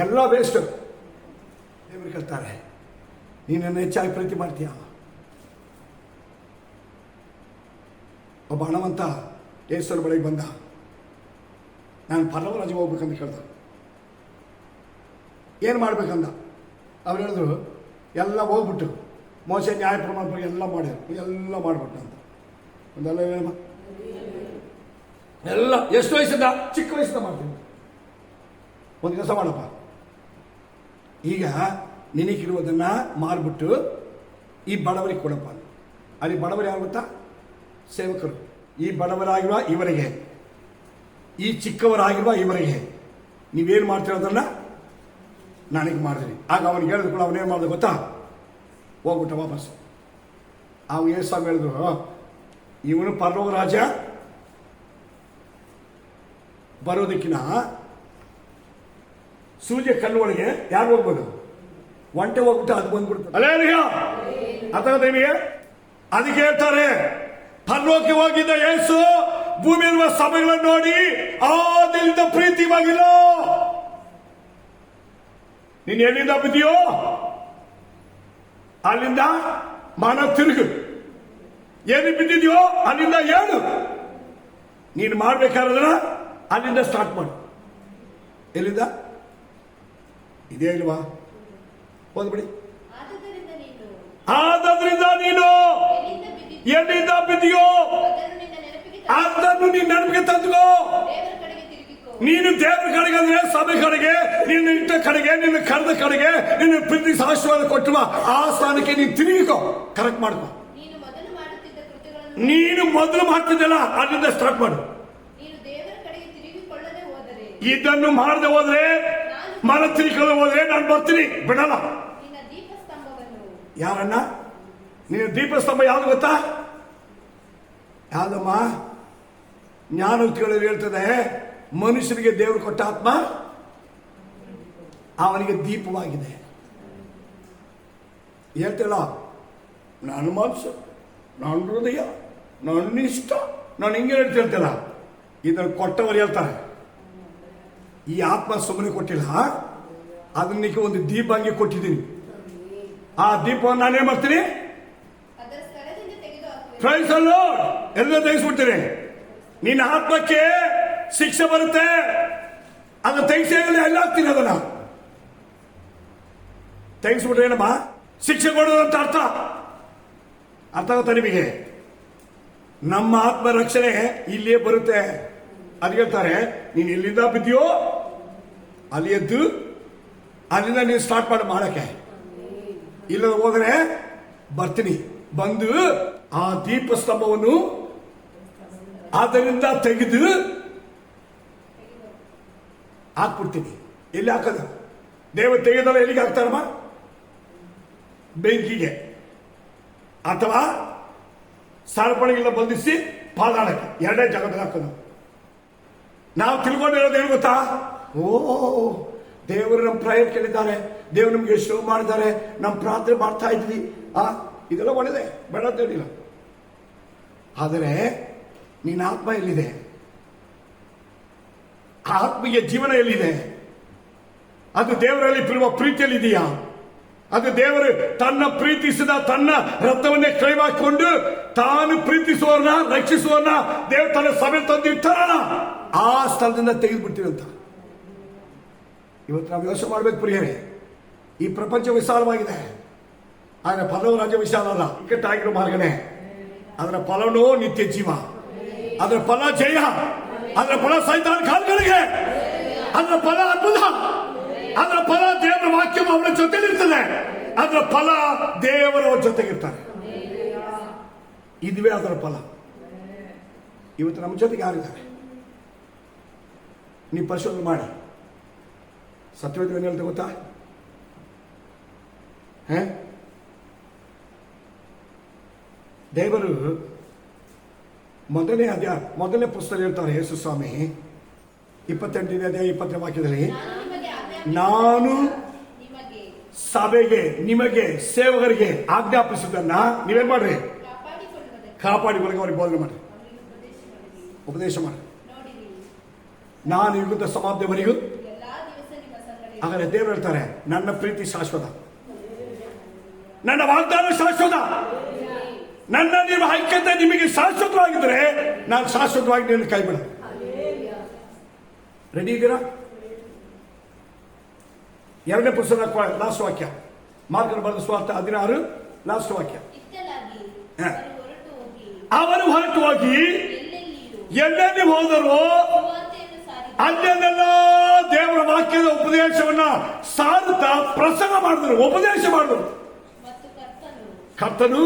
ಎಲ್ಲ ವೇಸ್ಟ್. ದೇವರು ಕೇಳ್ತಾರೆ, ನೀನನ್ನು ಹೆಚ್ಚಾಗಿ ಪ್ರೀತಿ ಮಾಡ್ತೀಯ? ಒಬ್ಬ ಹಣವಂತ ಯೇಸುವಿನ ಬಳಿಗೆ ಬಂದ, ನಾನು ಪರಲೋಕ ರಾಜ್ಯ ಹೋಗ್ಬೇಕಂತ ಕೇಳ್ದ. ಏನು ಮಾಡ್ಬೇಕಂದ? ಅವ್ರು ಹೇಳಿದ್ರು, ಎಲ್ಲ ಹೋಗ್ಬಿಟ್ಟು ಮೋಸೆ ನ್ಯಾಯ ಪ್ರಮಾಣ ಎಲ್ಲ ಮಾಡಿದ್ರು, ಎಲ್ಲ ಮಾಡ್ಬಿಟ್ಟು ಅಂತ. ಒಂದೆಲ್ಲ ಹೇಳಮ್ಮ, ಎಲ್ಲ ಎಷ್ಟು ವಯಸ್ಸಿಂದ? ಚಿಕ್ಕ ವಯಸ್ಸಿಂದ ಮಾಡ್ತೀನಿ. ಒಂದು ಕೆಲಸ ಮಾಡಪ್ಪ, ಈಗ ನಿನಗಿರುವುದನ್ನ ಮಾರ್ಬಿಟ್ಟು ಈ ಬಡವರಿಗೆ ಕೊಡಪ್ಪ. ಅಲ್ಲಿ ಬಡವರು ಯಾರು ಗೊತ್ತಾ? ಸೇವಕರು. ಈ ಬಡವರಾಗಿರುವ ಇವರಿಗೆ, ಈ ಚಿಕ್ಕವರಾಗಿರುವ ಇವರಿಗೆ ನೀವೇನು ಮಾಡ್ತಿರೋದನ್ನ ನನಗೆ ಮಾಡಿದ್ರಿ. ಆಗ ಅವನಿಗೆ ಹೇಳಿದ ಕೂಡ ಅವನೇನು ಮಾಡಿದ ಗೊತ್ತಾ, ಹೋಗ್ಬಿಟ್ಟ ವಾಪಸ್. ಅವ ಏಸಾಮ್ ಹೇಳಿದ್ರು, ಇವನು ಪರಲೋಕ ರಾಜ ಬರೋದಕ್ಕಿನ ಸೂರ್ಯ ಕಣ್ಣು ಒಳಗೆ ಯಾರು ಹೋಗ್ಬೋದು, ಒಂಟೆ ಹೋಗ್ಬಿಟ್ಟು ಅದು ಬಂದ್ಬಿಡ್ತಾರೆ. ಅಲ್ಲೇ ಅಥವಾ ಅದಕ್ಕೆ ಹೇಳ್ತಾರೆ, ಪರಲೋಕಕ್ಕೆ ಹೋಗಿದ್ದ ಯೇಸು ಭೂಮಿಯಲ್ಲಿರುವ ಸಭೆಗಳನ್ನು ನೋಡಿ ಆದರಿಂದ ಪ್ರೀತಿವಾಗಿಲ್ಲ. ನೀನು ಎಲ್ಲಿಂದ ಬಿದ್ದೀಯೋ ಅಲ್ಲಿಂದ ಮನ ತಿರುಗು, ಎಲ್ಲಿ ಬಿದ್ದಿದ್ಯೋ ಅಲ್ಲಿಂದ ಹೇಳು. ನೀನು ಮಾಡ್ಬೇಕಾದ್ರೆ ಅಲ್ಲಿಂದ ಸ್ಟಾರ್ಟ್ ಮಾಡು. ಎಲ್ಲಿಂದ ಇದೇ ಇಲ್ವಾ, ಓದ್ಬಿಡಿ. ಆದ್ರಿಂದ ನೀನು ಎಲ್ಲಿಂದ ಬಿದ್ದೀಯೋ ಅದನ್ನು ನೀನು ನೆನಪಿಗೆ ತಂದುಕೋ. ನೀನು ದೇವರ ಕಡೆಗೆ ಅಂದ್ರೆ ಸಭೆ ಕಡೆಗೆ, ನಿನ್ನ ಇಟ್ಟ ಕಡೆಗೆ, ನಿನ್ನ ಕರೆದ ಕಡೆಗೆ, ನಿನ್ನ ಪ್ರೀತಿ ಆಶೀರ್ವಾದ ಕೊಟ್ಟುವ ಆ ಸ್ಥಾನಕ್ಕೆ ನೀನು ತಿರುಗಿಕೋ, ಕರೆಕ್ಟ್ ಮಾಡ್ಕೋ. ನೀನು ಮೊದಲು ಮಾಡ್ತಿದ್ದಲ್ಲ ಅಲ್ಲಿಂದ ಸ್ಟಾರ್ಟ್ ಮಾಡು. ಇದನ್ನು ಮಾಡದೆ ಹೋದ್ರೆ, ಮನ ತಿರುಗಿಕೊಳ್ಳದೆ ಹೋದ್ರೆ ನಾನು ಬರ್ತೀನಿ, ಬಿಡಲ್ಲ. ಯಾರನ್ನ? ನಿನ್ನ ದೀಪಸ್ತಂಭ ಯಾವ್ದು ಗೊತ್ತಾ? ಯಾವ್ದಮ್ಮ? ಜ್ಞಾನೋಕ್ತಿಗಳಲ್ಲಿ ಹೇಳ್ತದೆ, ಮನುಷ್ಯನಿಗೆ ದೇವರು ಕೊಟ್ಟ ಆತ್ಮ ಅವನಿಗೆ ದೀಪವಾಗಿದೆ. ಹೇಳ್ತಿಲ್ಲ, ನನ್ನ ಮನಸ್ಸು, ನನ್ನ ಹೃದಯ, ನನ್ನ ಇಷ್ಟ, ನಾನು ಹಿಂಗೆ ಹೇಳ್ತಿರ್ತಲ್ಲ. ಇದನ್ನು ಕೊಟ್ಟವರು ಹೇಳ್ತಾರೆ, ಈ ಆತ್ಮ ಸುಮ್ಮನೆ ಕೊಟ್ಟಿಲ್ಲ, ಅದನ್ನಕ್ಕೆ ಒಂದು ದೀಪ ಹಂಗೆ ಕೊಟ್ಟಿದ್ದೀನಿ. ಆ ದೀಪವನ್ನು ನಾನೇನ್ ಮಾಡ್ತೀನಿ, ಪ್ರೈಸ್ ದಿ ಲಾರ್ಡ್ ಎಲ್ಲ ತೆಗೆಸ್ಬಿಡ್ತೀನಿ. ನಿನ್ನ ಆತ್ಮಕ್ಕೆ ಶಿಕ್ಷೆ ಬರುತ್ತೆ, ಅದನ್ನ ತೆಗೆಸಿ ಎಲ್ಲ ಹಾಕ್ತೀನಿ. ಅದನ್ನ ತೆಗೆಸ್ಬಿಟ್ರೆ ಏನಮ್ಮ ಶಿಕ್ಷೆ ಕೊಡೋದು ಅಂತ ಅರ್ಥ ಆಗುತ್ತಾ ನಿಮಗೆ? ನಮ್ಮ ಆತ್ಮ ರಕ್ಷಣೆ ಇಲ್ಲಿಯೇ ಬರುತ್ತೆ. ಅದು ಹೇಳ್ತಾರೆ, ನೀನು ಎಲ್ಲಿಂದ ಬಿದ್ದೀಯೋ ಅಲ್ಲಿ ಎದ್ದು ಅಲ್ಲಿಂದ ನೀನು ಸ್ಟಾರ್ಟ್ ಮಾಡಕ್ಕೆ. ಇಲ್ಲ ಹೋದ್ರೆ ಬರ್ತೀನಿ, ಬಂದು ಆ ದೀಪಸ್ತಂಭವನ್ನು ಅದರಿಂದ ತೆಗೆದು ಹಾಕ್ಬಿಡ್ತೀನಿ. ಎಲ್ಲಿ ಹಾಕೋದು? ದೇವ ತೆಗೆದಲ್ಲ ಎಲ್ಲಿಗೆ ಹಾಕ್ತಾರಮ್ಮ? ಬೆಂಕಿಗೆ ಅಥವಾ ಸರಪಣಿಗೆಲ್ಲ ಬಂಧಿಸಿ ಪಾದಾಡಕ್ಕೆ, ಎರಡೇ ಜಾಗದಲ್ಲಿ ಹಾಕೋದು. ನಾವು ತಿಳ್ಕೊಂಡಿರೋದು ಏನು ಗೊತ್ತಾ? ಓ, ದೇವರು ನಮ್ಮ ಪ್ರೇಯರ್ ಕೇಳಿದ್ದಾರೆ, ದೇವರು ನಮ್ಗೆ ಶೋ ಮಾಡಿದ್ದಾರೆ, ನಮ್ಮ ಪ್ರಾರ್ಥನೆ ಮಾಡ್ತಾ ಇದ್ವಿ, ಇದೆಲ್ಲ ಒಳ್ಳೆಯದೇ, ಬೇಡ ಅಂತ ಹೇಳಿಲ್ಲ. ಆದರೆ ನಿನ್ನ ಆತ್ಮ ಎಲ್ಲಿದೆ? ಆತ್ಮಿಗೆ ಜೀವನ ಎಲ್ಲಿದೆ? ಅದು ದೇವರಲ್ಲಿ ಇರುವ ಪ್ರೀತಿಯಲ್ಲಿದೆಯಾ? ಅದು ದೇವರು ತನ್ನ ಪ್ರೀತಿಸಿದ ತನ್ನ ರಕ್ತವನ್ನೇ ಕೈವಾಕೊಂಡು ತಾನು ಪ್ರೀತಿಸುವವನ್ನ ರಕ್ಷಿಸುವವನ್ನ ದೇವರು ತನ್ನ ಸಭೆ ತಂದಿರ್ತಾರಲ್ಲ, ಆ ಸ್ಥಳದಿಂದ ತೆಗೆದುಬಿಡ್ತೀವಂತ. ಇವತ್ತು ನಾವು ಯೋಚನೆ ಮಾಡ್ಬೇಕು ಪ್ರಿಯರೇ. ಈ ಪ್ರಪಂಚ ವಿಶಾಲವಾಗಿದೆ, ಆದರೆ ಪರಲೋಕ ರಾಜ್ಯ ವಿಶಾಲ ಅಲ್ಲ. ಇಕ್ಕಟ್ಟಾಗಿರೋ ಮಾರ್ಗನೇ. ಅದರ ಫಲನೋ ನಿತ್ಯ ಜೀವ, ಅದರ ಫಲ ಜಯ, ಅದರ ಫಲ ಸೈತಾನ ಕಾಲಗಳಿಗೆ, ಅದರ ಫಲ ಅದ್ಭುತ, ಅದರ ಫಲ ದೇವರ ವಾಕ್ಯ ಅವರ ಜೊತೆಲಿರ್ತದೆ, ಅದರ ಫಲ ದೇವರವರ ಜೊತೆಗಿರ್ತಾರೆ. ಇದುವೇ ಅದರ ಫಲ. ಇವತ್ತು ನಮ್ಮ ಜೊತೆಗೆ ಯಾರಿದ್ದಾರೆ? ನೀವು ಪರಿಶೋಧನೆ ಮಾಡಿ. ಸತ್ಯವೇದ ಏನು ಹೇಳ್ತೆ ಗೊತ್ತಾ? ದೇವರು ಮೊದಲನೇ ಪುಸ್ತಕ ಹೇಳ್ತಾರೆ ಯೇಸು ಸ್ವಾಮಿ 28ನೇ ಅಧ್ಯಾಯ 20ನೇ ವಾಕ್ಯದಲ್ಲಿ, ನಾನು ಸಭೆಗೆ ನಿಮಗೆ ಸೇವಕರಿಗೆ ಆಜ್ಞಾಪಿಸುವುದನ್ನ ನೀವೇನ್ ಮಾಡ್ರಿ? ಕಾಪಾಡಿಕೊಳ್ಳಿ, ಅವ್ರಿಗೆ ಬೋಧನೆ ಮಾಡ್ರಿ, ಉಪದೇಶ ಮಾಡ್ರಿ. ನಾನು ಯುಗದ ಸಮಾಪ್ತಿಯವರೆಗೂ. ಹಾಗಾದ್ರೆ ದೇವರು ಹೇಳ್ತಾರೆ, ನನ್ನ ಪ್ರೀತಿ ಶಾಶ್ವತ, ನನ್ನ ವಾಗ್ದಾನ ಶಾಶ್ವತ, ನನ್ನ ನಿಮ್ಮ ಐಕ್ಯತೆ ನಿಮಗೆ ಶಾಶ್ವತವಾಗಿದ್ರೆ ನಾನು ಶಾಶ್ವತವಾಗಿ ನಿನ್ನ ಕೈ ಬಿಡ. ರೆಡಿ ಇದ್ದೀರಾ? ಎರಡನೇ ಪುಸ್ತಕ ಲಾಸ್ಟ್ ವಾಕ್ಯ, ಮಾರ್ಕನ ಬರೆದ ಸುವಾರ್ತೆ 16 ಲಾಸ್ಟ್ ವಾಕ್ಯ. ಅವರು ಹೊರಟು ಹೋಗಿ ಎಲ್ಲೆಲ್ಲಿ ಹೋದರು ಅಲ್ಲೆಲ್ಲ ದೇವರ ವಾಕ್ಯದ ಉಪದೇಶವನ್ನ ಸಾರುತ್ತಾ ಪ್ರಸಂಗ ಮಾಡಿದ್ರು, ಉಪದೇಶ ಮಾಡಿದ್ರು. ಕರ್ತನು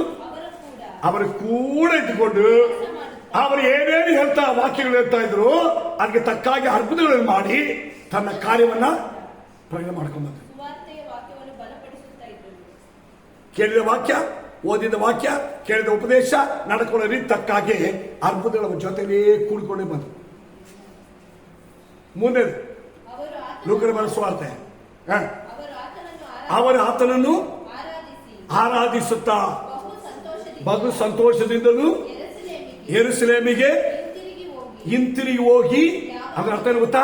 ಅವರ ಕೂಡ ಇದ್ದುಕೊಂಡು ಅವರು ಏನೇನು ಹೇಳ್ತಾ ವಾಕ್ಯಗಳು ಹೇಳ್ತಾ ಇದ್ರು ಅದಕ್ಕೆ ತಕ್ಕಾಗಿ ಅದ್ಭುತಗಳನ್ನು ಮಾಡಿ ತನ್ನ ಕಾರ್ಯವನ್ನ ಪ್ರಕಟ ಮಾಡ್ಕೊಂಡ್ಬಂದ್ರು. ಕೇಳಿದ ವಾಕ್ಯ, ಓದಿದ ವಾಕ್ಯ, ಕೇಳಿದ ಉಪದೇಶ, ನಡ್ಕೊಳ್ಳೋ ರೀತಿ ತಕ್ಕಾಗಿ ಅದ್ಭುತಗಳ ಜೊತೆಲೇ ಕೂಡ್ಕೊಂಡೇ ಬಂದು. ಮುಂದೆ ಲೂಕನ ಬರೆಸುವಾರ್ತೆ, ಅವರು ಆತನನ್ನು ಆರಾಧಿಸುತ್ತಾ ಬಹು ಸಂತೋಷದಿಂದಲೂ ಯೆರೂಸಲೇಮಿಗೆ ಹಿಂತಿರುಗಿ ಹೋಗಿ. ಅದರ ಅರ್ಥ ಏನು ಗೊತ್ತಾ?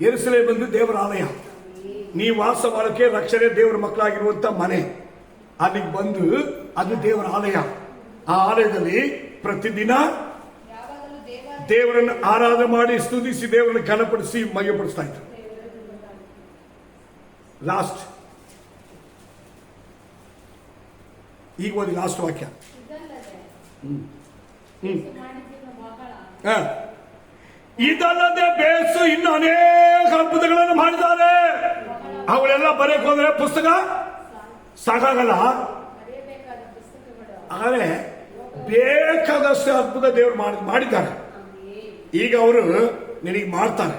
ಯೆರೂಸಲೇಮ್ ಬಂದು ದೇವರ ಆಲಯ, ನೀವು ವಾಸ ಮಾಡೋಕೆ ರಕ್ಷಣೆ ದೇವರ ಮಕ್ಕಳಾಗಿರುವಂತ ಮನೆ. ಅಲ್ಲಿಗೆ ಬಂದು ಅದು ದೇವರ ಆಲಯ. ಆ ಆಲಯದಲ್ಲಿ ಪ್ರತಿದಿನ ದೇವರನ್ನು ಆರಾಧನೆ ಮಾಡಿ ಸ್ತುತಿಸಿ ದೇವರನ್ನು ಘನಪಡಿಸಿ ಮಹಿಮೆಪಡಿಸ್ತಾ ಇದ್ರು. ಲಾಸ್ಟ್ ಈಗ ಓದಿ ಲಾಸ್ಟ್ ವಾಕ್ಯ. ಇದಲ್ಲದೆ ಬೇಸು ಇನ್ನು ಅನೇಕ ಅದ್ಭುತಗಳನ್ನು ಮಾಡಿದ್ದಾರೆ. ಅವುಗಳೆಲ್ಲ ಬರೆಯಕ್ಕೆ ಹೋದ್ರೆ ಪುಸ್ತಕ ಸಾಕಾಗಲ್ಲ. ಆದರೆ ಬೇಕಾದಷ್ಟು ಅದ್ಭುತ ದೇವರು ಮಾಡಿದ್ದಾರೆ. ಈಗ ಅವರು ನಿನಗೆ ಮಾಡ್ತಾರೆ,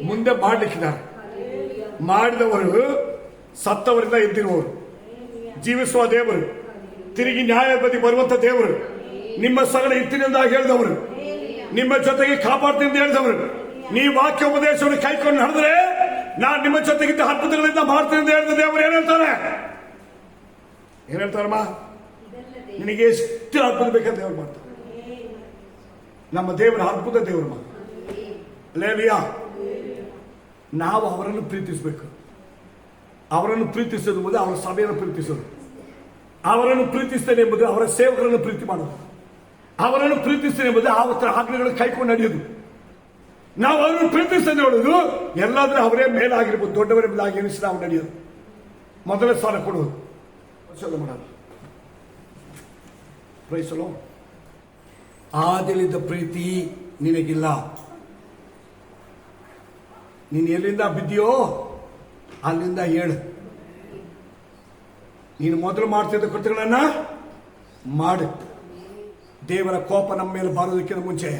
ಮುಂದೆ ಮಾಡ್ಲಿಕ್ಕಿದ್ದಾರೆ. ಮಾಡಿದವರು ಸತ್ತವರಿಂದ ಎದ್ದಿರುವವರು, ಜೀವಿಸುವ ದೇವರು, ತಿರುಗಿ ನ್ಯಾಯಪತಿ ಬರುವಂತ ದೇವರು, ನಿಮ್ಮ ಸಗಲ ಇತ್ತಿನಿಂದ ಹೇಳಿದವರು, ನಿಮ್ಮ ಜೊತೆಗೆ ಕಾಪಾಡ್ತೀನಿ ಹೇಳಿದವರು. ನೀವು ವಾಕ್ಯ ಉಪದೇಶವನ್ನು ಕೈಕೊಂಡು ನಡೆದ್ರೆ ನಾನು ನಿಮ್ಮ ಜೊತೆಗಿದ್ದ ಅದ್ಭುತಗಳಿಂದ ಮಾಡ್ತೀನಿ ಅಂತ ಹೇಳಿದ ದೇವರು ಏನ್ ಹೇಳ್ತಾರಮ್ಮ? ನಿನಗೆ ಎಷ್ಟು ಅದ್ಭುತ ಬೇಕಂತ ದೇವರು ಮಾಡ್ತಾರೆ. ನಮ್ಮ ದೇವರ ಅದ್ಭುತ ದೇವರು. ಲೇಲಿಯಾ, ನಾವು ಅವರನ್ನು ಪ್ರೀತಿಸಬೇಕು. ಅವರನ್ನು ಪ್ರೀತಿಸೋದು ಎಂಬುದು ಅವರ ಸಭೆಯನ್ನು ಪ್ರೀತಿಸೋದು. ಅವರನ್ನು ಪ್ರೀತಿಸ್ತೇನೆ ಎಂಬುದು ಅವರ ಸೇವಕರನ್ನು ಪ್ರೀತಿ ಮಾಡೋದು. ಅವರನ್ನು ಪ್ರೀತಿಸ್ತೇನೆ ಎಂಬುದು ಅವರ ಆಜ್ಞೆಗಳನ್ನು ಕೈಕೊಂಡು ನಡೆಯೋದು. ನಾವು ಅವರನ್ನು ಪ್ರೀತಿಸ್ತೇನೆ ನೋಡೋದು ಎಲ್ಲಾದ್ರೂ ಅವರೇ ಮೇಲಾಗಿರ್ಬೋದು, ದೊಡ್ಡವರ ಮೇಲಾಗಿ ಎನಿಸಿ ನಾವು ನಡೆಯೋದು. ಮೊದಲೇ ಸ್ಥಾನ ಕೊಡುವುದು, ಮಾಡೋದು. ಪ್ರೈಸಲೋ. ಆದಿಲಿದ್ದ ಪ್ರೀತಿ ನಿನಗಿಲ್ಲ. ನೀನು ಎಲ್ಲಿಂದ ಬಿದ್ದೀಯೋ ಅಲ್ಲಿಂದ ಹೇಳು. ನೀನು ಮೊದಲು ಮಾಡ್ತಿದ್ದ ಕೃತ್ಯಗಳನ್ನ ಮಾಡು. ದೇವರ ಕೋಪ ನಮ್ಮ ಮೇಲೆ ಬರೋದಕ್ಕಿಂತ ಮುಂಚೆ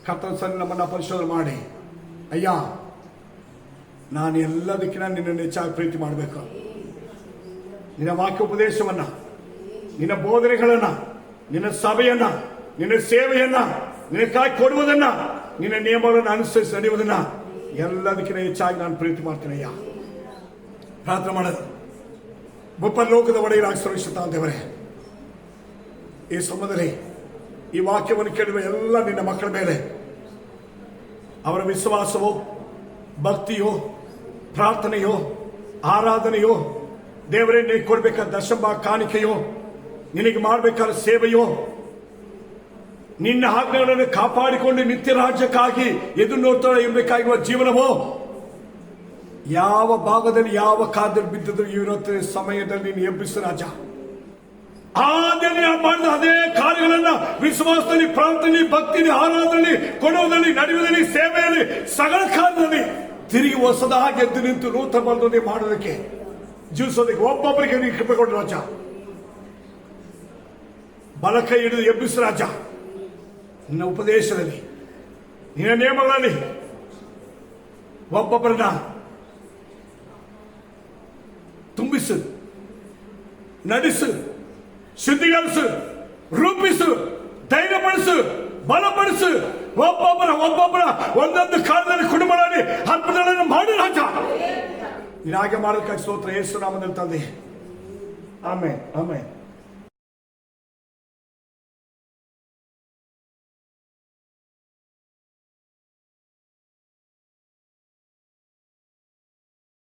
ಕರ್ತನ ಸರಿ ನಮ್ಮನ್ನ ಪರಿಶೋಧನೆ ಮಾಡಿ, ಅಯ್ಯ ನಾನು ಎಲ್ಲದಕ್ಕಿಂತ ನಿನ್ನನ್ನು ಹೆಚ್ಚಾಗಿ ಪ್ರೀತಿ ಮಾಡಬೇಕು. ನಿನ್ನ ವಾಕ್ಯ ಉಪದೇಶವನ್ನ, ನಿನ್ನ ಬೋಧನೆಗಳನ್ನ, ನಿನ್ನ ಸಭೆಯನ್ನ, ನಿನ್ನ ಸೇವೆಯನ್ನ, ನಿನಗಾಗಿ ಕೊಡುವುದನ್ನ, ನಿನ್ನ ನಿಯಮಗಳನ್ನು ಅನುಸರಿಸಿ ನಡೆಯುವುದನ್ನ ಎಲ್ಲದಕ್ಕಿಂತ ಹೆಚ್ಚಾಗಿ ನಾನು ಪ್ರೀತಿ ಮಾಡ್ತೇನೆ. ಅಯ್ಯ, ಪ್ರಾರ್ಥನೆ ಮಾಡೋದು. ಒಬ್ಬ ಲೋಕದ ಒಡೆಯರಾಗಿ ಸರ್ವಿಸುತ್ತಾ ದೇವರೇ, ಈ ಸಮಯದಲ್ಲಿ ಈ ವಾಕ್ಯವನ್ನು ಕೇಳುವ ಎಲ್ಲ ನಿನ್ನ ಮಕ್ಕಳ ಮೇಲೆ ಅವರ ವಿಶ್ವಾಸವೋ, ಭಕ್ತಿಯೋ, ಪ್ರಾರ್ಥನೆಯೋ, ಆರಾಧನೆಯೋ, ದೇವರೇ ನೀನು ಕೊಡಬೇಕಾದ ದಶಮ ಕಾಣಿಕೆಯೋ, ನಿನಗೆ ಮಾಡಬೇಕಾದ ಸೇವೆಯೋ, ನಿನ್ನ ಆಜ್ಞೆಗಳನ್ನು ಕಾಪಾಡಿಕೊಂಡು ನಿತ್ಯ ರಾಜ್ಯಕ್ಕಾಗಿ ಎದುರು ನೋಡ್ತಾ ಇರಬೇಕಾಗಿರುವ ಜೀವನವೋ, ಯಾವ ಭಾಗದಲ್ಲಿ ಯಾವ ಕಾಲದಲ್ಲಿ ಬಿದ್ದಿದ್ರು ಇವತ್ತಿನ ಸಮಯದಲ್ಲಿ ನೀನು ಎಬ್ಬಿಸು ರಾಜ. ಆದಲ್ಲಿ ಮಾಡಿದ ಅದೇ ಕಾರ್ಯಗಳನ್ನ ವಿಶ್ವಾಸದಲ್ಲಿ, ಪ್ರಾರ್ಥನೆ, ಭಕ್ತಿಯಲ್ಲಿ, ಆರಾಧನೆ, ಕೊಡುವುದರಲ್ಲಿ, ನಡೆಯುವುದರಲ್ಲಿ, ಸೇವೆಯಲ್ಲಿ, ಸಕಲ ಕಾಲದಲ್ಲಿ ತಿರುಗಿ ಹೊಸದಾಗಿ ಎದ್ದು ನಿಂತು ನೂತನ ಬಲದಲ್ಲಿ ಮಾಡೋದಕ್ಕೆ, ಜೀವಿಸೋದಕ್ಕೆ ಒಬ್ಬೊಬ್ಬರಿಗೆ ನೀನು ಕೃಪೆ ಕೊಡು ರಾಜ. ಬಲಕೈ ಹಿಡಿದು ಎಬ್ಬಿಸು ರಾಜ. ನಿನ್ನ ಉಪದೇಶದಲ್ಲಿ, ನಿನ್ನ ನಿಯಮಗಳಲ್ಲಿ ಒಬ್ಬೊಬ್ಬರನ್ನ ತುಂಬಿಸು, ನಡೆಸು, ಶುದ್ಧೀಕರಿಸು, ರೂಪಿಸು, ಧೈರ್ಯಪಡಿಸು, ಬಲಪಡಿಸು. ಒಬ್ಬೊಬ್ಬರ ಒಂದೊಂದು ಕಾಲದಲ್ಲಿ ಕುಟುಂಬಗಳಲ್ಲಿ ಅದ್ಭುತಗಳನ್ನು ಮಾಡಿ ರಾಜ. ನೀನು ಹಾಗೆ ಮಾಡೋದಕ್ಕಾಗಿ ಸ್ತೋತ್ರ ಯೇಸು ನಾಮದಲ್ಲಿ ತಂದೆ. Amen, amen.